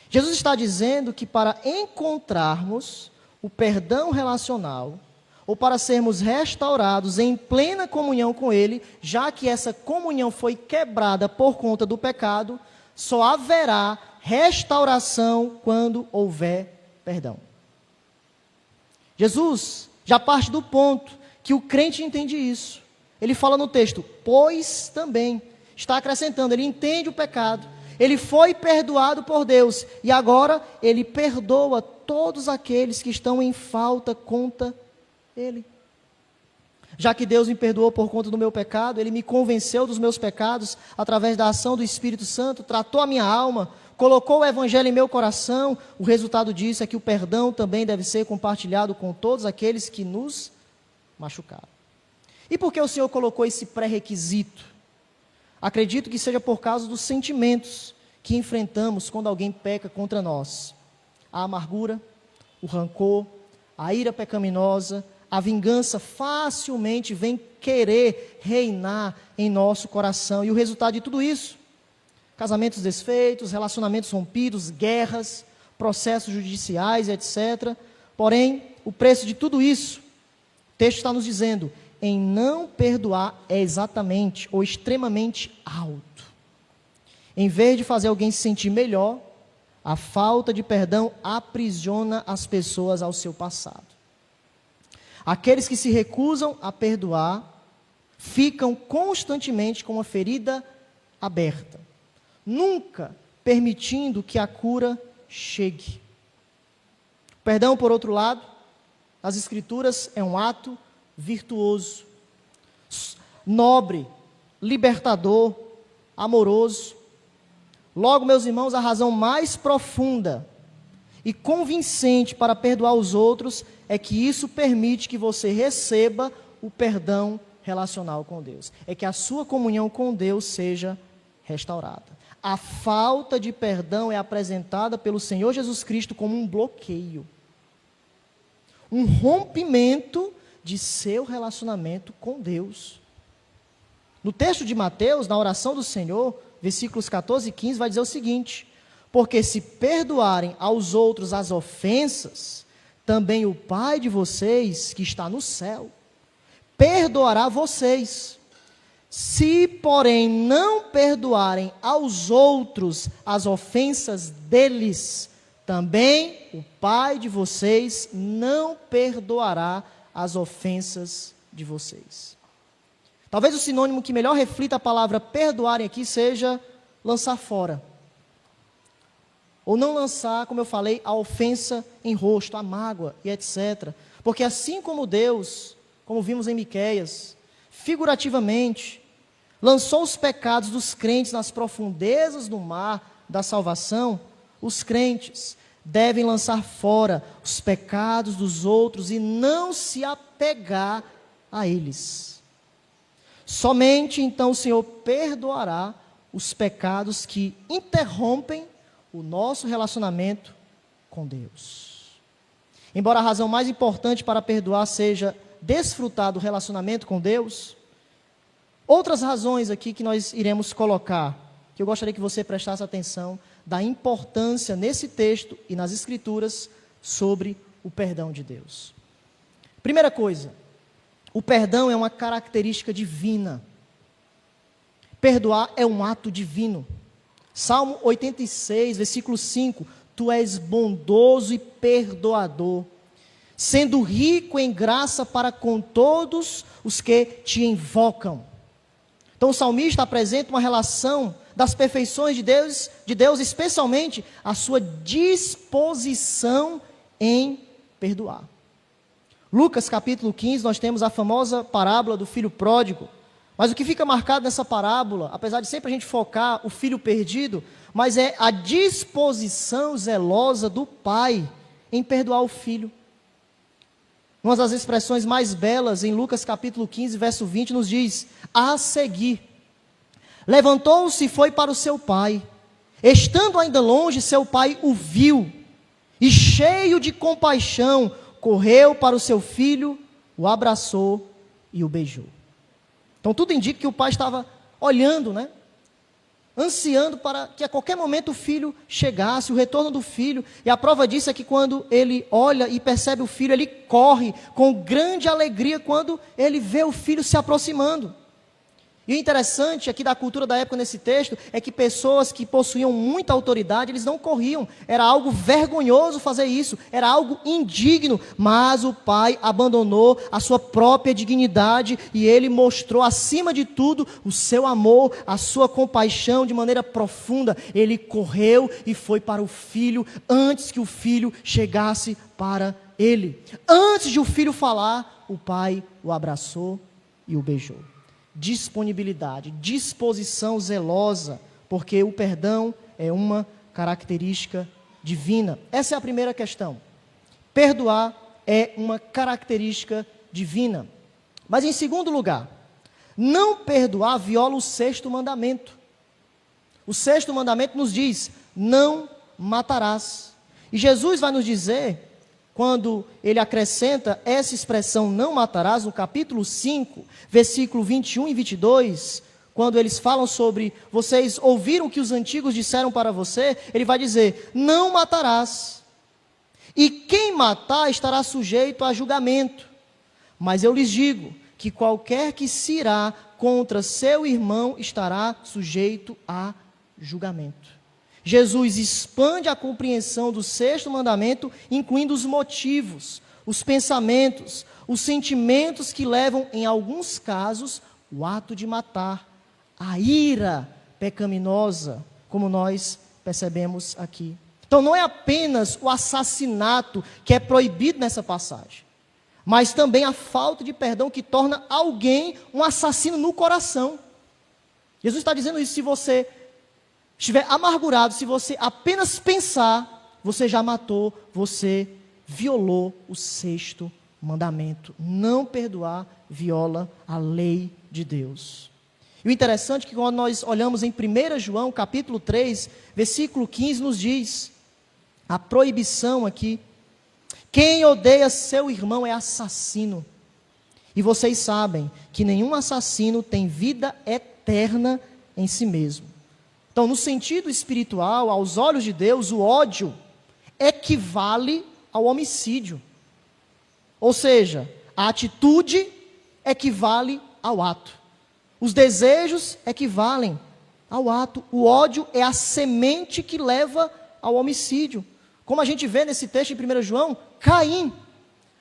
Jesus está dizendo que para encontrarmos o perdão relacional, ou para sermos restaurados em plena comunhão com Ele, já que essa comunhão foi quebrada por conta do pecado, só haverá restauração quando houver perdão. Jesus já parte do ponto que o crente entende isso. Ele fala no texto: pois também. Está acrescentando, ele entende o pecado, ele foi perdoado por Deus, e agora ele perdoa todos aqueles que estão em falta contra ele. Já que Deus me perdoou por conta do meu pecado, Ele me convenceu dos meus pecados através da ação do Espírito Santo, tratou a minha alma, colocou o Evangelho em meu coração. O resultado disso é que o perdão também deve ser compartilhado com todos aqueles que nos machucaram. E por que o Senhor colocou esse pré-requisito? Acredito que seja por causa dos sentimentos que enfrentamos quando alguém peca contra nós. A amargura, o rancor, a ira pecaminosa, a vingança facilmente vem querer reinar em nosso coração. E o resultado de tudo isso: casamentos desfeitos, relacionamentos rompidos, guerras, processos judiciais, etc. Porém, o preço de tudo isso, o texto está nos dizendo, em não perdoar é exatamente ou extremamente alto. Em vez de fazer alguém se sentir melhor, a falta de perdão aprisiona as pessoas ao seu passado. Aqueles que se recusam a perdoar ficam constantemente com uma ferida aberta, nunca permitindo que a cura chegue. O perdão, por outro lado, nas Escrituras é um ato virtuoso, nobre, libertador, amoroso. Logo, meus irmãos, a razão mais profunda e convincente para perdoar os outros é que isso permite que você receba o perdão relacional com Deus. É que a sua comunhão com Deus seja restaurada. A falta de perdão é apresentada pelo Senhor Jesus Cristo como um bloqueio. Um rompimento de seu relacionamento com Deus. No texto de Mateus, na oração do Senhor, versículos 14 e 15, vai dizer o seguinte: porque se perdoarem aos outros as ofensas, também o Pai de vocês, que está no céu, perdoará vocês. Se, porém, não perdoarem aos outros as ofensas deles, também o Pai de vocês não perdoará as ofensas de vocês. Talvez o sinônimo que melhor reflita a palavra perdoarem aqui seja lançar fora. Ou não lançar, como eu falei, a ofensa em rosto, a mágoa e etc. Porque assim como Deus, como vimos em Miqueias, figurativamente, lançou os pecados dos crentes nas profundezas do mar da salvação, os crentes devem lançar fora os pecados dos outros e não se apegar a eles. Somente então o Senhor perdoará os pecados que interrompem o nosso relacionamento com Deus. Embora a razão mais importante para perdoar seja desfrutar do relacionamento com Deus, outras razões aqui que nós iremos colocar, que eu gostaria que você prestasse atenção, da importância nesse texto e nas Escrituras sobre o perdão de Deus. Primeira coisa, o perdão é uma característica divina. Perdoar é um ato divino. Salmo 86, versículo 5, tu és bondoso e perdoador, sendo rico em graça para com todos os que te invocam. Então o salmista apresenta uma relação das perfeições de Deus, especialmente a sua disposição em perdoar. Lucas capítulo 15, nós temos a famosa parábola do filho pródigo. Mas o que fica marcado nessa parábola, apesar de sempre a gente focar o filho perdido, mas é a disposição zelosa do pai em perdoar o filho. Uma das expressões mais belas em Lucas capítulo 15, verso 20, nos diz: a seguir, levantou-se e foi para o seu pai. Estando ainda longe, seu pai o viu, e cheio de compaixão, correu para o seu filho, o abraçou e o beijou. Então tudo indica que o pai estava olhando, ansiando para que a qualquer momento o filho chegasse, o retorno do filho. E a prova disso é que quando ele olha e percebe o filho, ele corre com grande alegria quando ele vê o filho se aproximando. E o interessante aqui da cultura da época nesse texto é que pessoas que possuíam muita autoridade, eles não corriam. Era algo vergonhoso fazer isso, era algo indigno. Mas o pai abandonou a sua própria dignidade e ele mostrou acima de tudo o seu amor, a sua compaixão de maneira profunda. Ele correu e foi para o filho antes que o filho chegasse para ele. Antes de o filho falar, o pai o abraçou e o beijou. Disponibilidade, disposição zelosa, porque o perdão é uma característica divina. Essa é a primeira questão. Perdoar é uma característica divina. Mas em segundo lugar, não perdoar viola o sexto mandamento. O sexto mandamento nos diz: não matarás. E Jesus vai nos dizer, quando ele acrescenta essa expressão não matarás, no capítulo 5, versículo 21 e 22, quando eles falam sobre vocês ouviram o que os antigos disseram para você, ele vai dizer: não matarás. E quem matar estará sujeito a julgamento. Mas eu lhes digo que qualquer que se irá contra seu irmão estará sujeito a julgamento. Jesus expande a compreensão do sexto mandamento, incluindo os motivos, os pensamentos, os sentimentos que levam, em alguns casos, o ato de matar, a ira pecaminosa, como nós percebemos aqui. Então não é apenas o assassinato que é proibido nessa passagem, mas também a falta de perdão que torna alguém um assassino no coração. Jesus está dizendo isso: se você estiver amargurado, se você apenas pensar, você já matou, você violou o sexto mandamento. Não perdoar viola a lei de Deus. E o interessante é que quando nós olhamos em 1 João, capítulo 3, versículo 15, nos diz, a proibição aqui, quem odeia seu irmão é assassino. E vocês sabem que nenhum assassino tem vida eterna em si mesmo. Então, no sentido espiritual, aos olhos de Deus, o ódio equivale ao homicídio. Ou seja, a atitude equivale ao ato. Os desejos equivalem ao ato. O ódio é a semente que leva ao homicídio. Como a gente vê nesse texto em 1 João, Caim,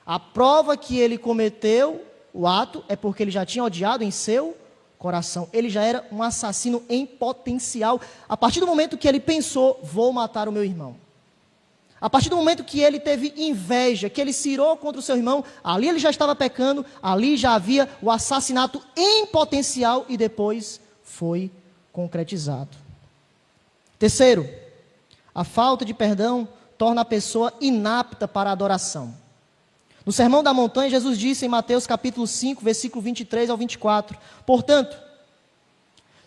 a prova que ele cometeu o ato é porque ele já tinha odiado em seu coração. Ele já era um assassino em potencial. A partir do momento que ele pensou, vou matar o meu irmão. A partir do momento que ele teve inveja, que ele se irou contra o seu irmão, ali ele já estava pecando, ali já havia o assassinato em potencial e depois foi concretizado. Terceiro, a falta de perdão torna a pessoa inapta para a adoração. No Sermão da Montanha, Jesus disse em Mateus capítulo 5, versículo 23 ao 24, portanto,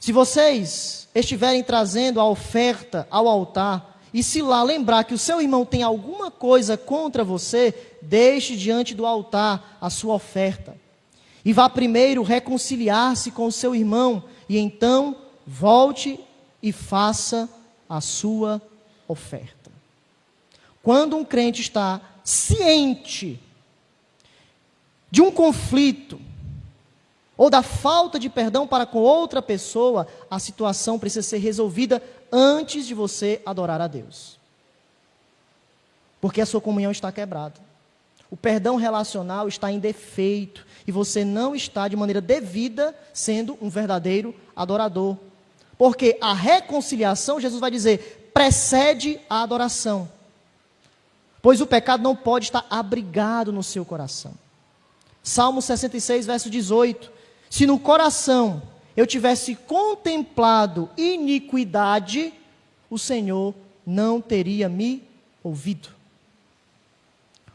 se vocês estiverem trazendo a oferta ao altar, e se lá lembrar que o seu irmão tem alguma coisa contra você, deixe diante do altar a sua oferta. E vá primeiro reconciliar-se com o seu irmão, e então volte e faça a sua oferta. Quando um crente está ciente de um conflito, ou da falta de perdão para com outra pessoa, a situação precisa ser resolvida antes de você adorar a Deus. Porque a sua comunhão está quebrada. O perdão relacional está em defeito, e você não está de maneira devida sendo um verdadeiro adorador. Porque a reconciliação, Jesus vai dizer, precede a adoração. Pois o pecado não pode estar abrigado no seu coração. Salmo 66, verso 18. Se no coração eu tivesse contemplado iniquidade, o Senhor não teria me ouvido.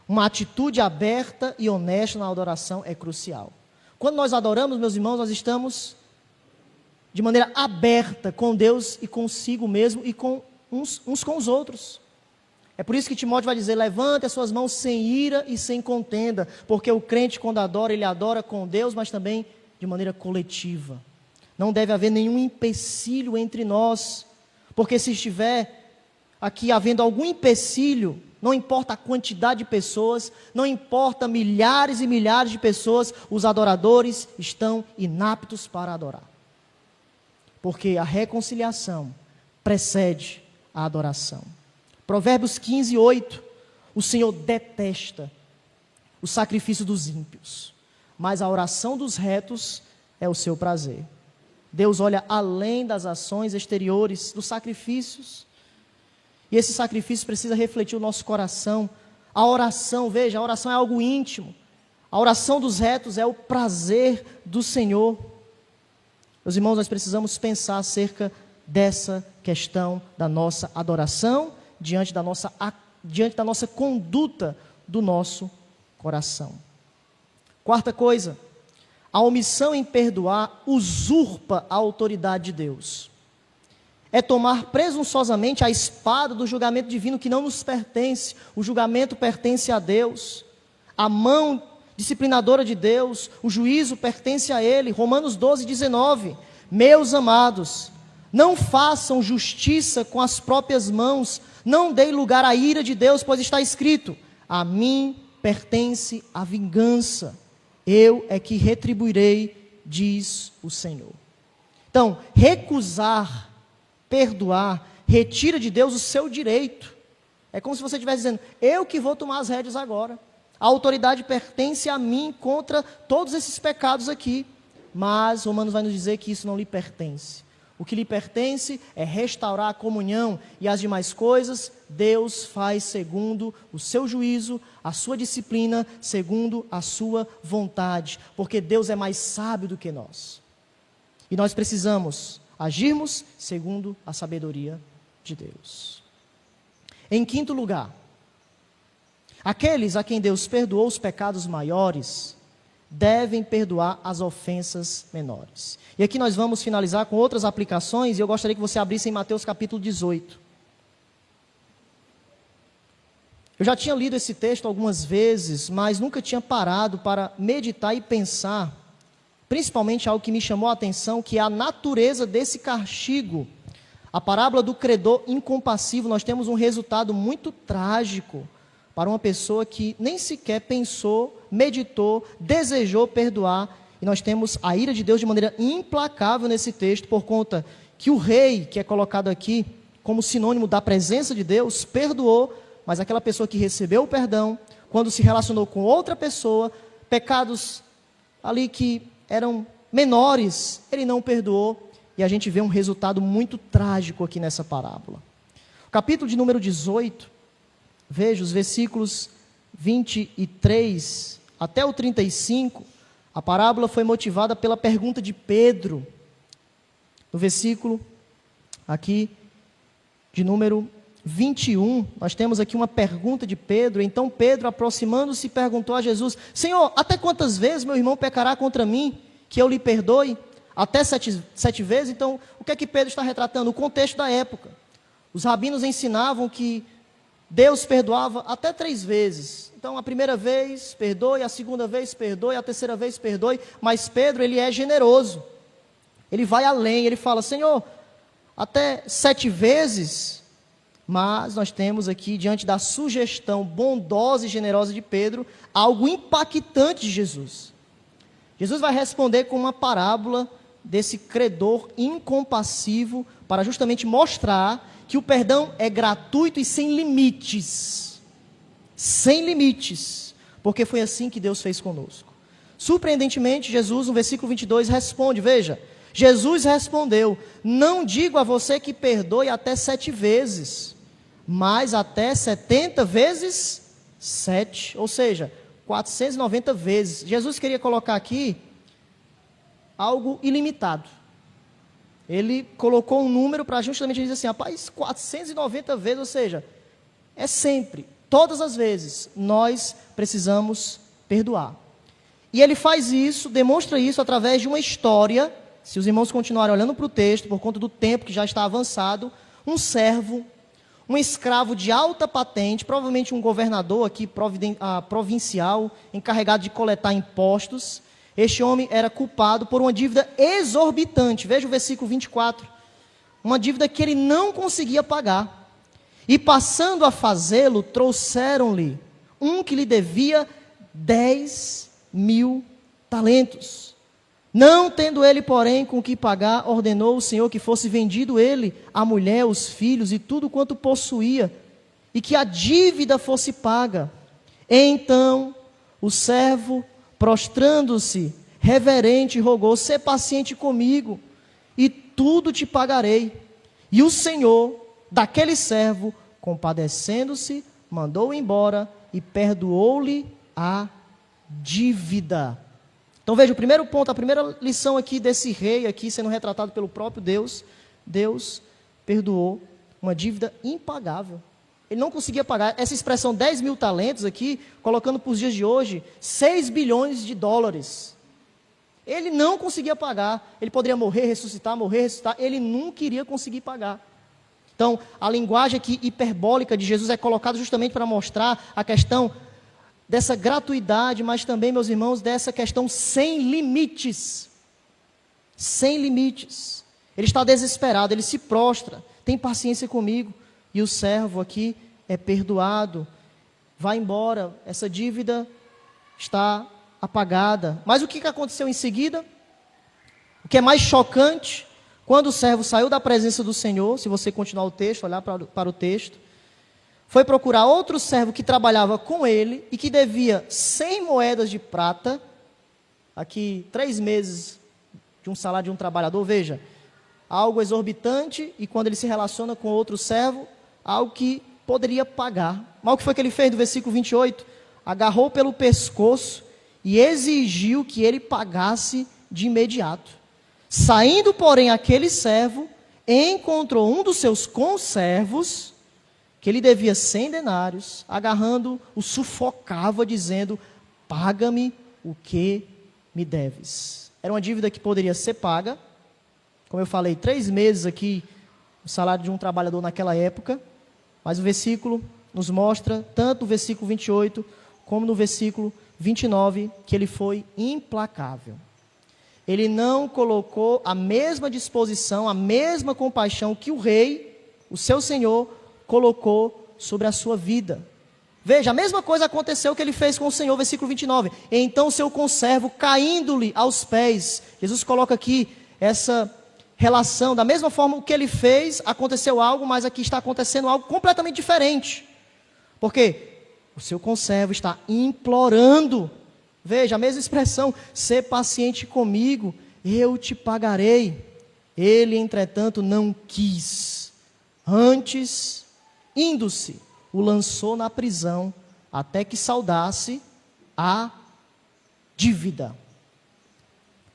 Uma atitude aberta e honesta na adoração é crucial. Quando nós adoramos, meus irmãos, nós estamos de maneira aberta com Deus e consigo mesmo e com uns com os outros. É por isso que Timóteo vai dizer, levante as suas mãos sem ira e sem contenda, porque o crente quando adora, ele adora com Deus, mas também de maneira coletiva. Não deve haver nenhum empecilho entre nós, porque se estiver aqui havendo algum empecilho, não importa a quantidade de pessoas, não importa milhares e milhares de pessoas, os adoradores estão inaptos para adorar. Porque a reconciliação precede a adoração. Provérbios 15, 8, o Senhor detesta o sacrifício dos ímpios, mas a oração dos retos é o seu prazer. Deus olha além das ações exteriores, dos sacrifícios, e esse sacrifício precisa refletir o nosso coração. A oração, veja, a oração é algo íntimo, a oração dos retos é o prazer do Senhor. Meus irmãos, nós precisamos pensar acerca dessa questão da nossa adoração, diante da nossa conduta do nosso coração. Quarta coisa, a omissão em perdoar usurpa a autoridade de Deus. É tomar presunçosamente a espada do julgamento divino que não nos pertence. O julgamento pertence a Deus. A mão disciplinadora de Deus, o juízo pertence a Ele. Romanos 12, 19. Meus amados, não façam justiça com as próprias mãos, não deem lugar à ira de Deus, pois está escrito, a mim pertence a vingança, eu é que retribuirei, diz o Senhor. Então, recusar, perdoar, retira de Deus o seu direito. É como se você estivesse dizendo, eu que vou tomar as rédeas agora. A autoridade pertence a mim contra todos esses pecados aqui. Mas Romanos vai nos dizer que isso não lhe pertence. O que lhe pertence é restaurar a comunhão, e as demais coisas Deus faz segundo o seu juízo, a sua disciplina, segundo a sua vontade, porque Deus é mais sábio do que nós. E nós precisamos agirmos segundo a sabedoria de Deus. Em quinto lugar, Aqueles a quem Deus perdoou os pecados maiores devem perdoar as ofensas menores. E aqui nós vamos finalizar com outras aplicações, e eu gostaria que você abrisse em Mateus capítulo 18. Eu já tinha lido esse texto algumas vezes, mas nunca tinha parado para meditar e pensar, principalmente algo que me chamou a atenção, que é a natureza desse castigo. A parábola do credor incompassivo, nós temos um resultado muito trágico para uma pessoa que nem sequer pensou, meditou, desejou perdoar. E nós temos a ira de Deus de maneira implacável nesse texto, por conta que o rei, que é colocado aqui como sinônimo da presença de Deus, perdoou, mas aquela pessoa que recebeu o perdão, quando se relacionou com outra pessoa, pecados ali que eram menores, ele não perdoou, e a gente vê um resultado muito trágico aqui nessa parábola. O capítulo de número 18, veja os versículos 23 até o 35, a parábola foi motivada pela pergunta de Pedro. No versículo aqui de número 21, nós temos aqui uma pergunta de Pedro. Então Pedro, aproximando-se, perguntou a Jesus: Senhor, até quantas vezes meu irmão pecará contra mim, que eu lhe perdoe? Até sete vezes? Então, o que é que Pedro está retratando? O contexto da época. Os rabinos ensinavam que Deus perdoava até 3 vezes. Então, a primeira vez, perdoe, a segunda vez, perdoe, a terceira vez, perdoe. Mas Pedro, ele é generoso. Ele vai além, ele fala: Senhor, até 7 vezes? Mas nós temos aqui, diante da sugestão bondosa e generosa de Pedro, algo impactante de Jesus. Jesus vai responder com uma parábola desse credor incompassivo, para justamente mostrar que o perdão é gratuito e sem limites. Sem limites. Porque foi assim que Deus fez conosco. Surpreendentemente, Jesus, no versículo 22, responde, veja, Jesus respondeu: não digo a você que perdoe até 7 vezes, mas até 70 vezes 7, ou seja, 490 vezes. Jesus queria colocar aqui algo ilimitado. Ele colocou um número para justamente dizer assim: rapaz, 490 vezes, ou seja, é sempre, todas as vezes, nós precisamos perdoar. E ele faz isso, demonstra isso através de uma história. Se os irmãos continuarem olhando para o texto, por conta do tempo que já está avançado, um servo, um escravo de alta patente, provavelmente um governador aqui provincial, encarregado de coletar impostos. Este homem era culpado por uma dívida exorbitante. Veja o versículo 24. Uma dívida que ele não conseguia pagar. E passando a fazê-lo, trouxeram-lhe um que lhe devia 10.000 talentos. Não tendo ele, porém, com que pagar, ordenou o Senhor que fosse vendido ele, a mulher, os filhos e tudo quanto possuía, e que a dívida fosse paga. Então o servo, prostrando-se, reverente, rogou: sê paciente comigo, e tudo te pagarei. E o Senhor daquele servo, compadecendo-se, mandou-o embora e perdoou-lhe a dívida. Então veja, o primeiro ponto, a primeira lição aqui desse rei aqui, sendo retratado pelo próprio Deus. Deus perdoou uma dívida impagável. Ele não conseguia pagar. Essa expressão 10.000 talentos aqui, colocando para os dias de hoje, 6 bilhões de dólares. Ele não conseguia pagar. Ele poderia morrer, ressuscitar, ele nunca iria conseguir pagar. Então, a linguagem aqui hiperbólica de Jesus é colocada justamente para mostrar a questão dessa gratuidade, mas também, meus irmãos, dessa questão sem limites. Sem limites. Ele está desesperado, ele se prostra, tem paciência comigo, e o servo aqui é perdoado, vai embora, essa dívida está apagada. Mas o que aconteceu em seguida? O que é mais chocante, quando o servo saiu da presença do Senhor, se você continuar o texto, olhar para o texto, foi procurar outro servo que trabalhava com ele e que devia 100 moedas de prata, aqui 3 meses de um salário de um trabalhador. Veja, algo exorbitante, e quando ele se relaciona com outro servo, algo que poderia pagar. Mas o que foi que ele fez no versículo 28? Agarrou pelo pescoço e exigiu que ele pagasse de imediato. Saindo, porém, aquele servo, encontrou um dos seus conservos que ele devia 100 denários, agarrando, o sufocava, dizendo: paga-me o que me deves. Era uma dívida que poderia ser paga, como eu falei, 3 meses aqui, o salário de um trabalhador naquela época, mas o versículo nos mostra, tanto no versículo 28, como no versículo 29, que ele foi implacável. Ele não colocou a mesma disposição, a mesma compaixão que o rei, o seu senhor, colocou sobre a sua vida. Veja, a mesma coisa aconteceu que ele fez com o Senhor, versículo 29. Então seu conservo, caindo-lhe aos pés. Jesus coloca aqui essa relação, da mesma forma o que ele fez, aconteceu algo, mas aqui está acontecendo algo completamente diferente. Por quê? O seu conservo está implorando. Veja, a mesma expressão: ser paciente comigo, eu te pagarei. Ele, entretanto, não quis. Antes, indo-se, o lançou na prisão, até que saudasse a dívida.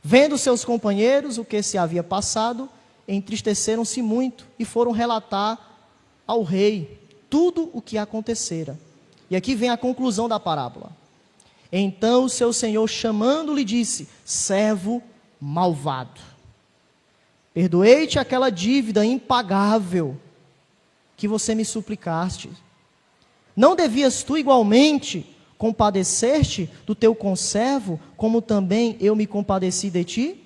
Vendo seus companheiros o que se havia passado, entristeceram-se muito e foram relatar ao rei tudo o que acontecera. E aqui vem a conclusão da parábola. Então o seu senhor, chamando-lhe, disse: servo malvado, perdoei-te aquela dívida impagável que você me suplicaste. Não devias tu igualmente compadecer-te do teu conservo, como também eu me compadeci de ti?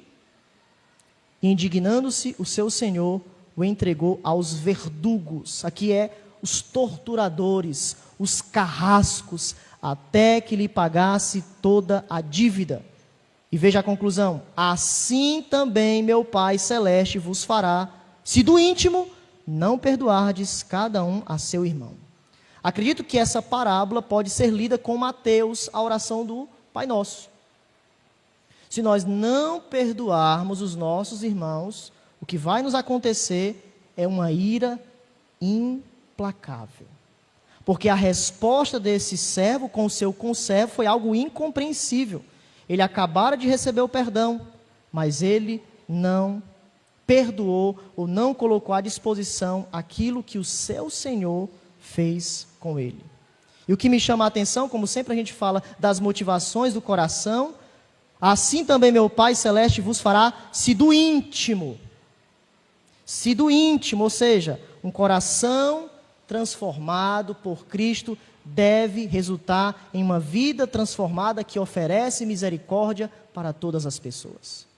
Indignando-se, o seu senhor o entregou aos verdugos. Aqui é os torturadores, os carrascos, até que lhe pagasse toda a dívida. E veja a conclusão: assim também meu Pai Celeste vos fará, se do íntimo não perdoardes cada um a seu irmão. Acredito que essa parábola pode ser lida com Mateus, a oração do Pai Nosso. Se nós não perdoarmos os nossos irmãos, o que vai nos acontecer é uma ira implacável. Porque a resposta desse servo com o seu conservo foi algo incompreensível. Ele acabara de receber o perdão, mas ele não perdoou ou não colocou à disposição aquilo que o seu Senhor fez com ele. E o que me chama a atenção, como sempre a gente fala das motivações do coração, assim também meu Pai Celeste vos fará, se do íntimo, ou seja, um coração transformado por Cristo deve resultar em uma vida transformada que oferece misericórdia para todas as pessoas.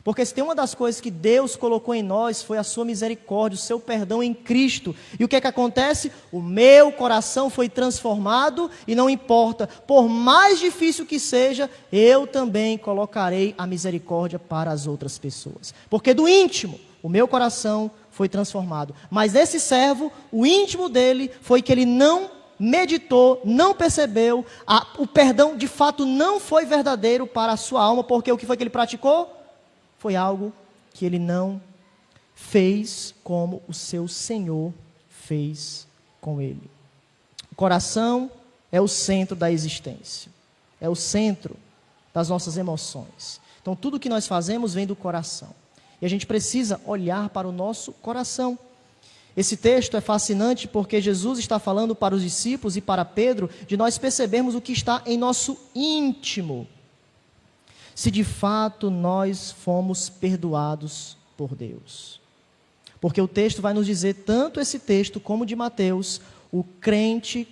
Porque se tem uma das coisas que Deus colocou em nós, foi a sua misericórdia, o seu perdão em Cristo. E o que é que acontece? O meu coração foi transformado e não importa, por mais difícil que seja, eu também colocarei a misericórdia para as outras pessoas. Porque do íntimo, o meu coração foi transformado. Mas esse servo, o íntimo dele foi que ele não meditou, não percebeu, o perdão de fato não foi verdadeiro para a sua alma, porque o que foi que ele praticou? Foi algo que ele não fez como o seu Senhor fez com ele. O coração é o centro da existência, é o centro das nossas emoções. Então tudo que nós fazemos vem do coração. E a gente precisa olhar para o nosso coração. Esse texto é fascinante porque Jesus está falando para os discípulos e para Pedro de nós percebermos o que está em nosso íntimo. Se de fato nós fomos perdoados por Deus. Porque o texto vai nos dizer, tanto esse texto como de Mateus, o crente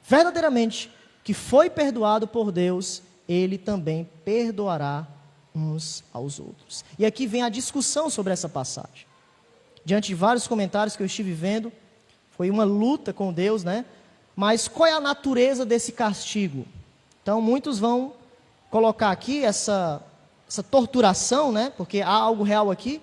verdadeiramente que foi perdoado por Deus, ele também perdoará uns aos outros. E aqui vem a discussão sobre essa passagem. Diante de vários comentários que eu estive vendo, foi uma luta com Deus, né? Mas qual é a natureza desse castigo? Então muitos vão colocar aqui essa torturação, né? Porque há algo real aqui.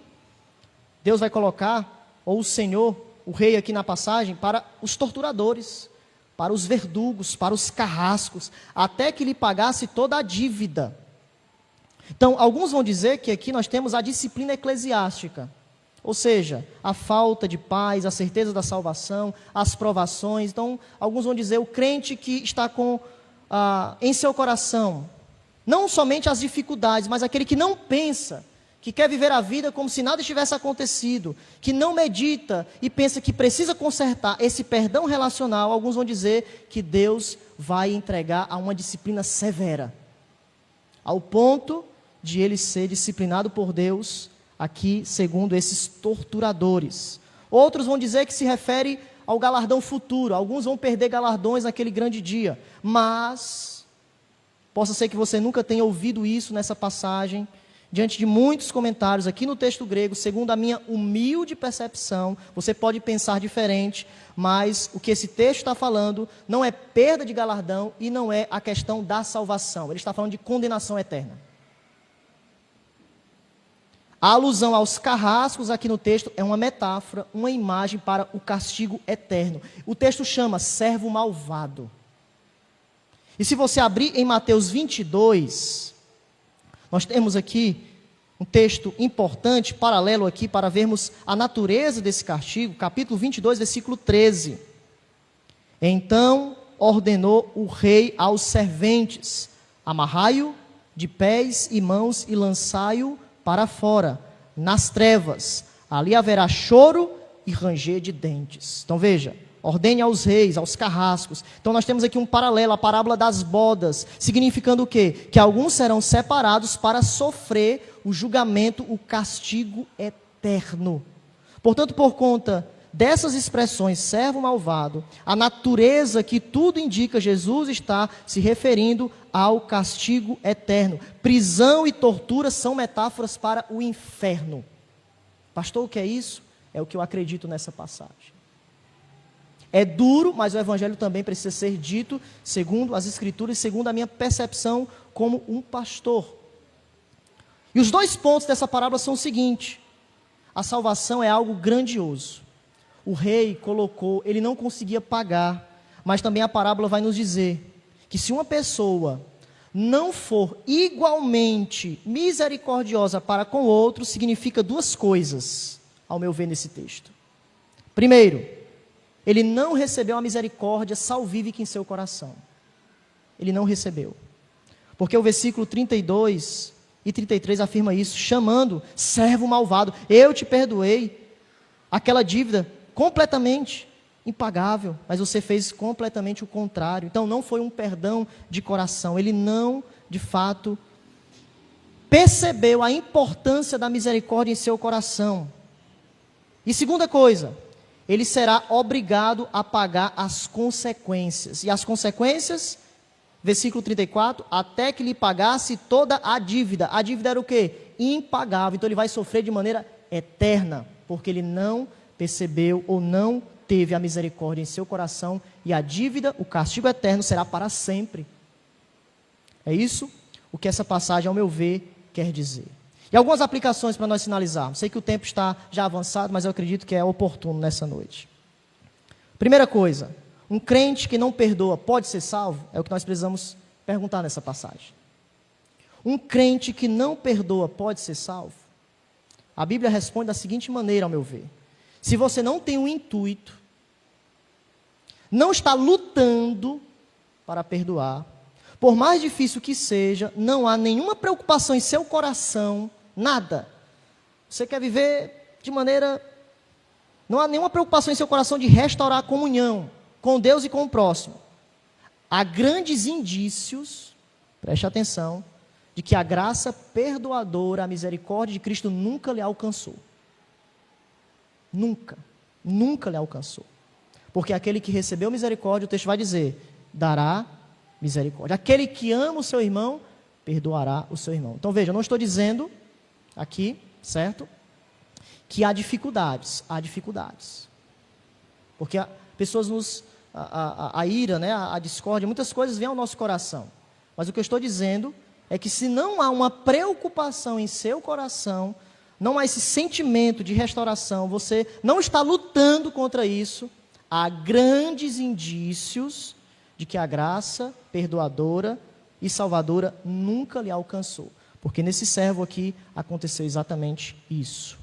Deus vai colocar, ou o Senhor, o rei aqui na passagem, para os torturadores, para os verdugos, para os carrascos, até que lhe pagasse toda a dívida. Então, alguns vão dizer que aqui nós temos a disciplina eclesiástica, ou seja, a falta de paz, a certeza da salvação, as provações. Então, alguns vão dizer o crente que está com em seu coração não somente as dificuldades, mas aquele que não pensa que quer viver a vida como se nada tivesse acontecido, que não medita e pensa que precisa consertar esse perdão relacional, alguns vão dizer que Deus vai entregar a uma disciplina severa, ao ponto de ele ser disciplinado por Deus, aqui segundo esses torturadores. Outros vão dizer que se refere ao galardão futuro, alguns vão perder galardões naquele grande dia, mas possa ser que você nunca tenha ouvido isso nessa passagem, diante de muitos comentários aqui no texto grego, segundo a minha humilde percepção, você pode pensar diferente, mas o que esse texto está falando não é perda de galardão e não é a questão da salvação, ele está falando de condenação eterna. A alusão aos carrascos aqui no texto é uma metáfora, uma imagem para o castigo eterno. O texto chama servo malvado. E se você abrir em Mateus 22... nós temos aqui um texto importante, paralelo aqui, para vermos a natureza desse castigo, capítulo 22, versículo 13. Então ordenou o rei aos serventes, amarrai-o de pés e mãos e lançai-o para fora, nas trevas, ali haverá choro e ranger de dentes. Então veja, ordene aos reis, aos carrascos. Então nós temos aqui um paralelo, a parábola das bodas, significando o quê? Que alguns serão separados para sofrer o julgamento, o castigo eterno. Portanto, por conta dessas expressões, servo malvado, a natureza que tudo indica, Jesus está se referindo ao castigo eterno. Prisão e tortura são metáforas para o inferno. Pastor, o que é isso? É o que eu acredito nessa passagem. É duro, mas o evangelho também precisa ser dito segundo as escrituras, segundo a minha percepção como um pastor. E os dois pontos dessa parábola são o seguinte: a salvação é algo grandioso. O rei colocou, ele não conseguia pagar, mas também a parábola vai nos dizer que se uma pessoa não for igualmente misericordiosa para com o outro, significa duas coisas, ao meu ver nesse texto. Primeiro, ele não recebeu a misericórdia salvífica em seu coração. Ele não recebeu. Porque o versículo 32 e 33 afirma isso, chamando servo malvado. Eu te perdoei aquela dívida completamente impagável, mas você fez completamente o contrário. Então não foi um perdão de coração. Ele não, de fato, percebeu a importância da misericórdia em seu coração. E segunda coisa, ele será obrigado a pagar as consequências. E as consequências, versículo 34, até que lhe pagasse toda a dívida. A dívida era o quê? Impagável. Então ele vai sofrer de maneira eterna, porque ele não percebeu ou não teve a misericórdia em seu coração, e a dívida, o castigo eterno, será para sempre. É isso o que essa passagem, ao meu ver, quer dizer. E algumas aplicações para nós finalizarmos. Sei que o tempo está já avançado, mas eu acredito que é oportuno nessa noite. Primeira coisa, um crente que não perdoa pode ser salvo? É o que nós precisamos perguntar nessa passagem. Um crente que não perdoa pode ser salvo? A Bíblia responde da seguinte maneira, ao meu ver. Se você não tem um intuito, não está lutando para perdoar, por mais difícil que seja, não há nenhuma preocupação em seu coração, nada. Você quer viver de maneira... Não há nenhuma preocupação em seu coração de restaurar a comunhão com Deus e com o próximo. Há grandes indícios, preste atenção, de que a graça perdoadora, a misericórdia de Cristo nunca lhe alcançou. Nunca lhe alcançou. Porque aquele que recebeu misericórdia, o texto vai dizer, dará misericórdia. Aquele que ama o seu irmão, perdoará o seu irmão. Então veja, eu não estou dizendo aqui, certo, que há dificuldades. Há dificuldades. Porque pessoas a ira, né, a discórdia, muitas coisas vêm ao nosso coração. Mas o que eu estou dizendo é que se não há uma preocupação em seu coração, não há esse sentimento de restauração, você não está lutando contra isso, há grandes indícios de que a graça perdoadora e salvadora nunca lhe alcançou. Porque nesse servo aqui aconteceu exatamente isso.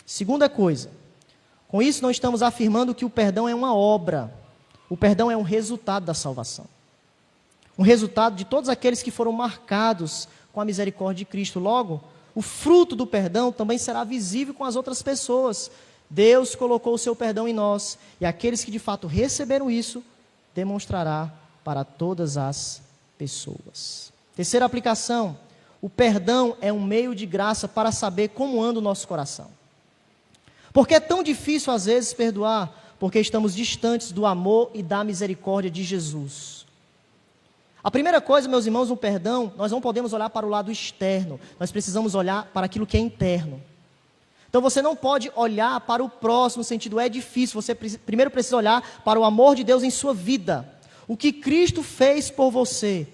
Segunda coisa, com isso não estamos afirmando que o perdão é uma obra. O perdão é um resultado da salvação. Um resultado de todos aqueles que foram marcados com a misericórdia de Cristo. Logo, o fruto do perdão também será visível com as outras pessoas. Deus colocou o seu perdão em nós, e aqueles que de fato receberam isso, demonstrará para todas as pessoas. Terceira aplicação, o perdão é um meio de graça para saber como anda o nosso coração. Por que é tão difícil às vezes perdoar? Porque estamos distantes do amor e da misericórdia de Jesus. A primeira coisa, meus irmãos, no perdão, nós não podemos olhar para o lado externo, nós precisamos olhar para aquilo que é interno. Então você não pode olhar para o próximo, no sentido é difícil, você primeiro precisa olhar para o amor de Deus em sua vida, o que Cristo fez por você.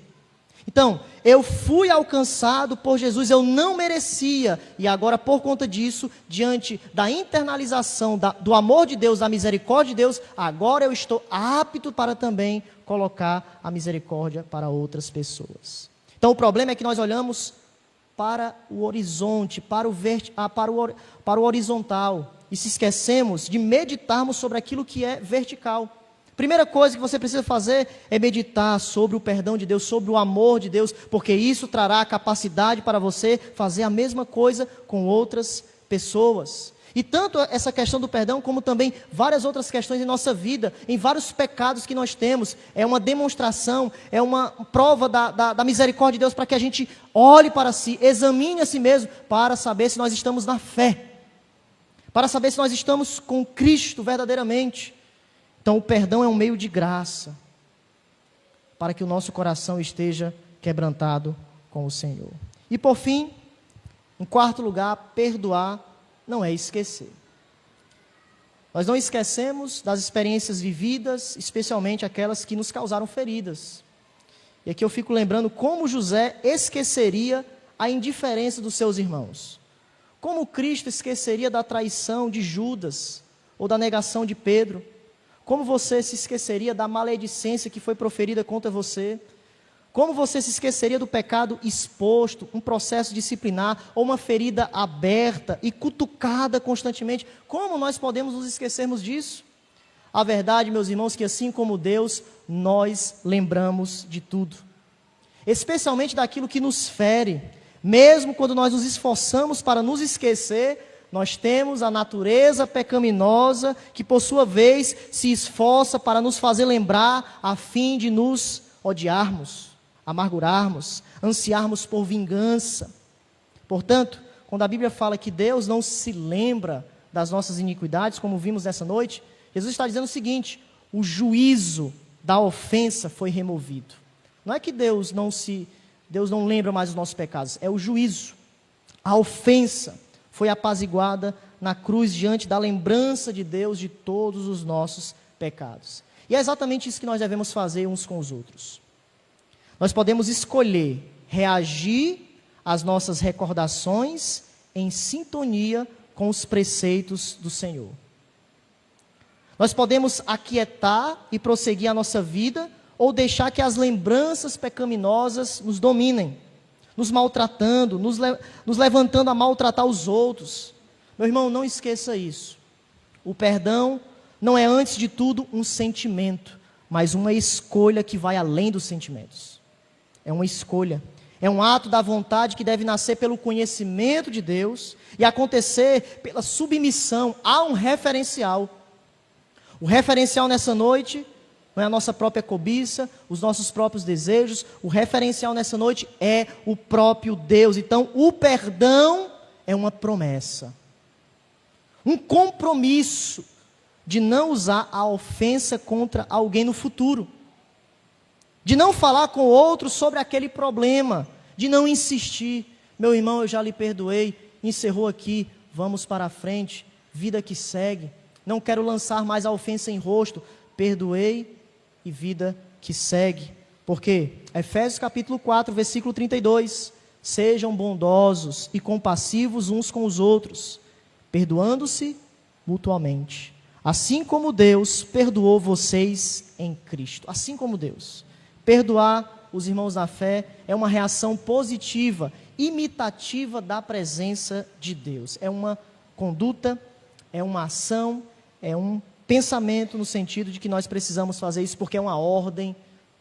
Então, eu fui alcançado por Jesus, eu não merecia, e agora por conta disso, diante da internalização do amor de Deus, da misericórdia de Deus, agora eu estou apto para também colocar a misericórdia para outras pessoas. Então o problema é que nós olhamos para o horizonte, para o horizontal, e se esquecemos de meditarmos sobre aquilo que é vertical. Primeira coisa que você precisa fazer é meditar sobre o perdão de Deus, sobre o amor de Deus, porque isso trará a capacidade para você fazer a mesma coisa com outras pessoas. E tanto essa questão do perdão, como também várias outras questões em nossa vida, em vários pecados que nós temos, é uma demonstração, é uma prova da misericórdia de Deus para que a gente olhe para si, examine a si mesmo, para saber se nós estamos na fé, para saber se nós estamos com Cristo verdadeiramente. Então o perdão é um meio de graça, para que o nosso coração esteja quebrantado com o Senhor. E por fim, em quarto lugar, perdoar não é esquecer. Nós não esquecemos das experiências vividas, especialmente aquelas que nos causaram feridas. E aqui eu fico lembrando como José esqueceria a indiferença dos seus irmãos. Como Cristo esqueceria da traição de Judas, ou da negação de Pedro. Como você se esqueceria da maledicência que foi proferida contra você. Como você se esqueceria do pecado exposto, um processo disciplinar, ou uma ferida aberta e cutucada constantemente? Como nós podemos nos esquecermos disso? A verdade, meus irmãos, que assim como Deus, nós lembramos de tudo. Especialmente daquilo que nos fere. Mesmo quando nós nos esforçamos para nos esquecer, nós temos a natureza pecaminosa que, por sua vez, se esforça para nos fazer lembrar a fim de nos odiarmos, amargurarmos, ansiarmos por vingança. Portanto, quando a Bíblia fala que Deus não se lembra das nossas iniquidades, como vimos nessa noite, Jesus está dizendo o seguinte: o juízo da ofensa foi removido. Não é que Deus não lembra mais os nossos pecados, é o juízo. A ofensa foi apaziguada na cruz diante da lembrança de Deus de todos os nossos pecados. E é exatamente isso que nós devemos fazer uns com os outros. Nós podemos escolher reagir às nossas recordações em sintonia com os preceitos do Senhor. Nós podemos aquietar e prosseguir a nossa vida, ou deixar que as lembranças pecaminosas nos dominem, nos maltratando, nos levantando a maltratar os outros. Meu irmão, não esqueça isso. O perdão não é, antes de tudo, um sentimento, mas uma escolha que vai além dos sentimentos. É uma escolha, é um ato da vontade que deve nascer pelo conhecimento de Deus e acontecer pela submissão a um referencial. O referencial nessa noite não é a nossa própria cobiça, os nossos próprios desejos. O referencial nessa noite é o próprio Deus. Então, o perdão é uma promessa, um compromisso de não usar a ofensa contra alguém no futuro, de não falar com o outro sobre aquele problema, de não insistir. Meu irmão, eu já lhe perdoei, encerrou aqui, vamos para a frente, vida que segue. Não quero lançar mais a ofensa em rosto, perdoei e vida que segue. Por quê? Efésios capítulo 4, versículo 32. Sejam bondosos e compassivos uns com os outros, perdoando-se mutuamente, assim como Deus perdoou vocês em Cristo. Assim como Deus. Perdoar os irmãos na fé é uma reação positiva, imitativa da presença de Deus. É uma conduta, é uma ação, é um pensamento no sentido de que nós precisamos fazer isso porque é uma ordem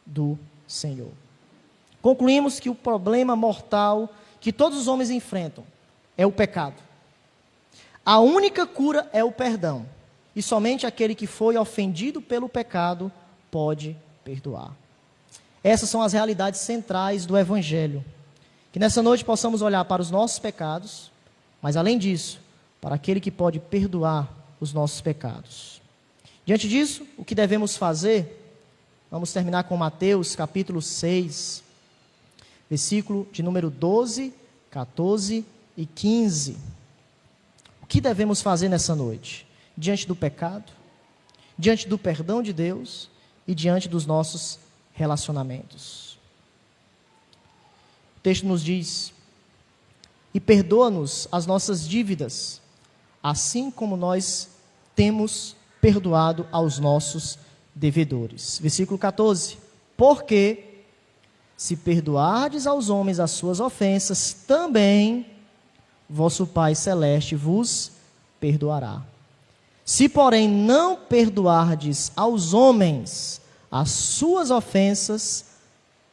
do Senhor. Concluímos que o problema mortal que todos os homens enfrentam, é o pecado. A única cura é o perdão. E somente aquele que foi ofendido pelo pecado pode perdoar. Essas são as realidades centrais do Evangelho. Que nessa noite possamos olhar para os nossos pecados, mas além disso, para aquele que pode perdoar os nossos pecados. Diante disso, o que devemos fazer? Vamos terminar com Mateus capítulo 6, versículo de número 12, 14 e 15. O que devemos fazer nessa noite? Diante do pecado, diante do perdão de Deus e diante dos nossos relacionamentos. O texto nos diz: e perdoa-nos as nossas dívidas, assim como nós temos perdoado aos nossos devedores. Versículo 14. Porque se perdoardes aos homens as suas ofensas, também vosso Pai Celeste vos perdoará. Se, porém, não perdoardes aos homens as suas ofensas,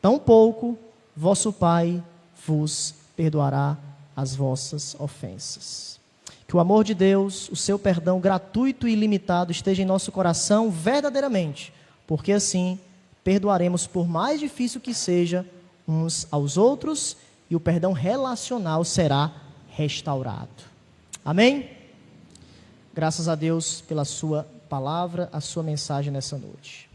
tampouco vosso Pai vos perdoará as vossas ofensas. Que o amor de Deus, o seu perdão gratuito e ilimitado esteja em nosso coração verdadeiramente, porque assim perdoaremos, por mais difícil que seja, uns aos outros, e o perdão relacional será restaurado. Amém? Graças a Deus pela sua palavra, a sua mensagem nessa noite.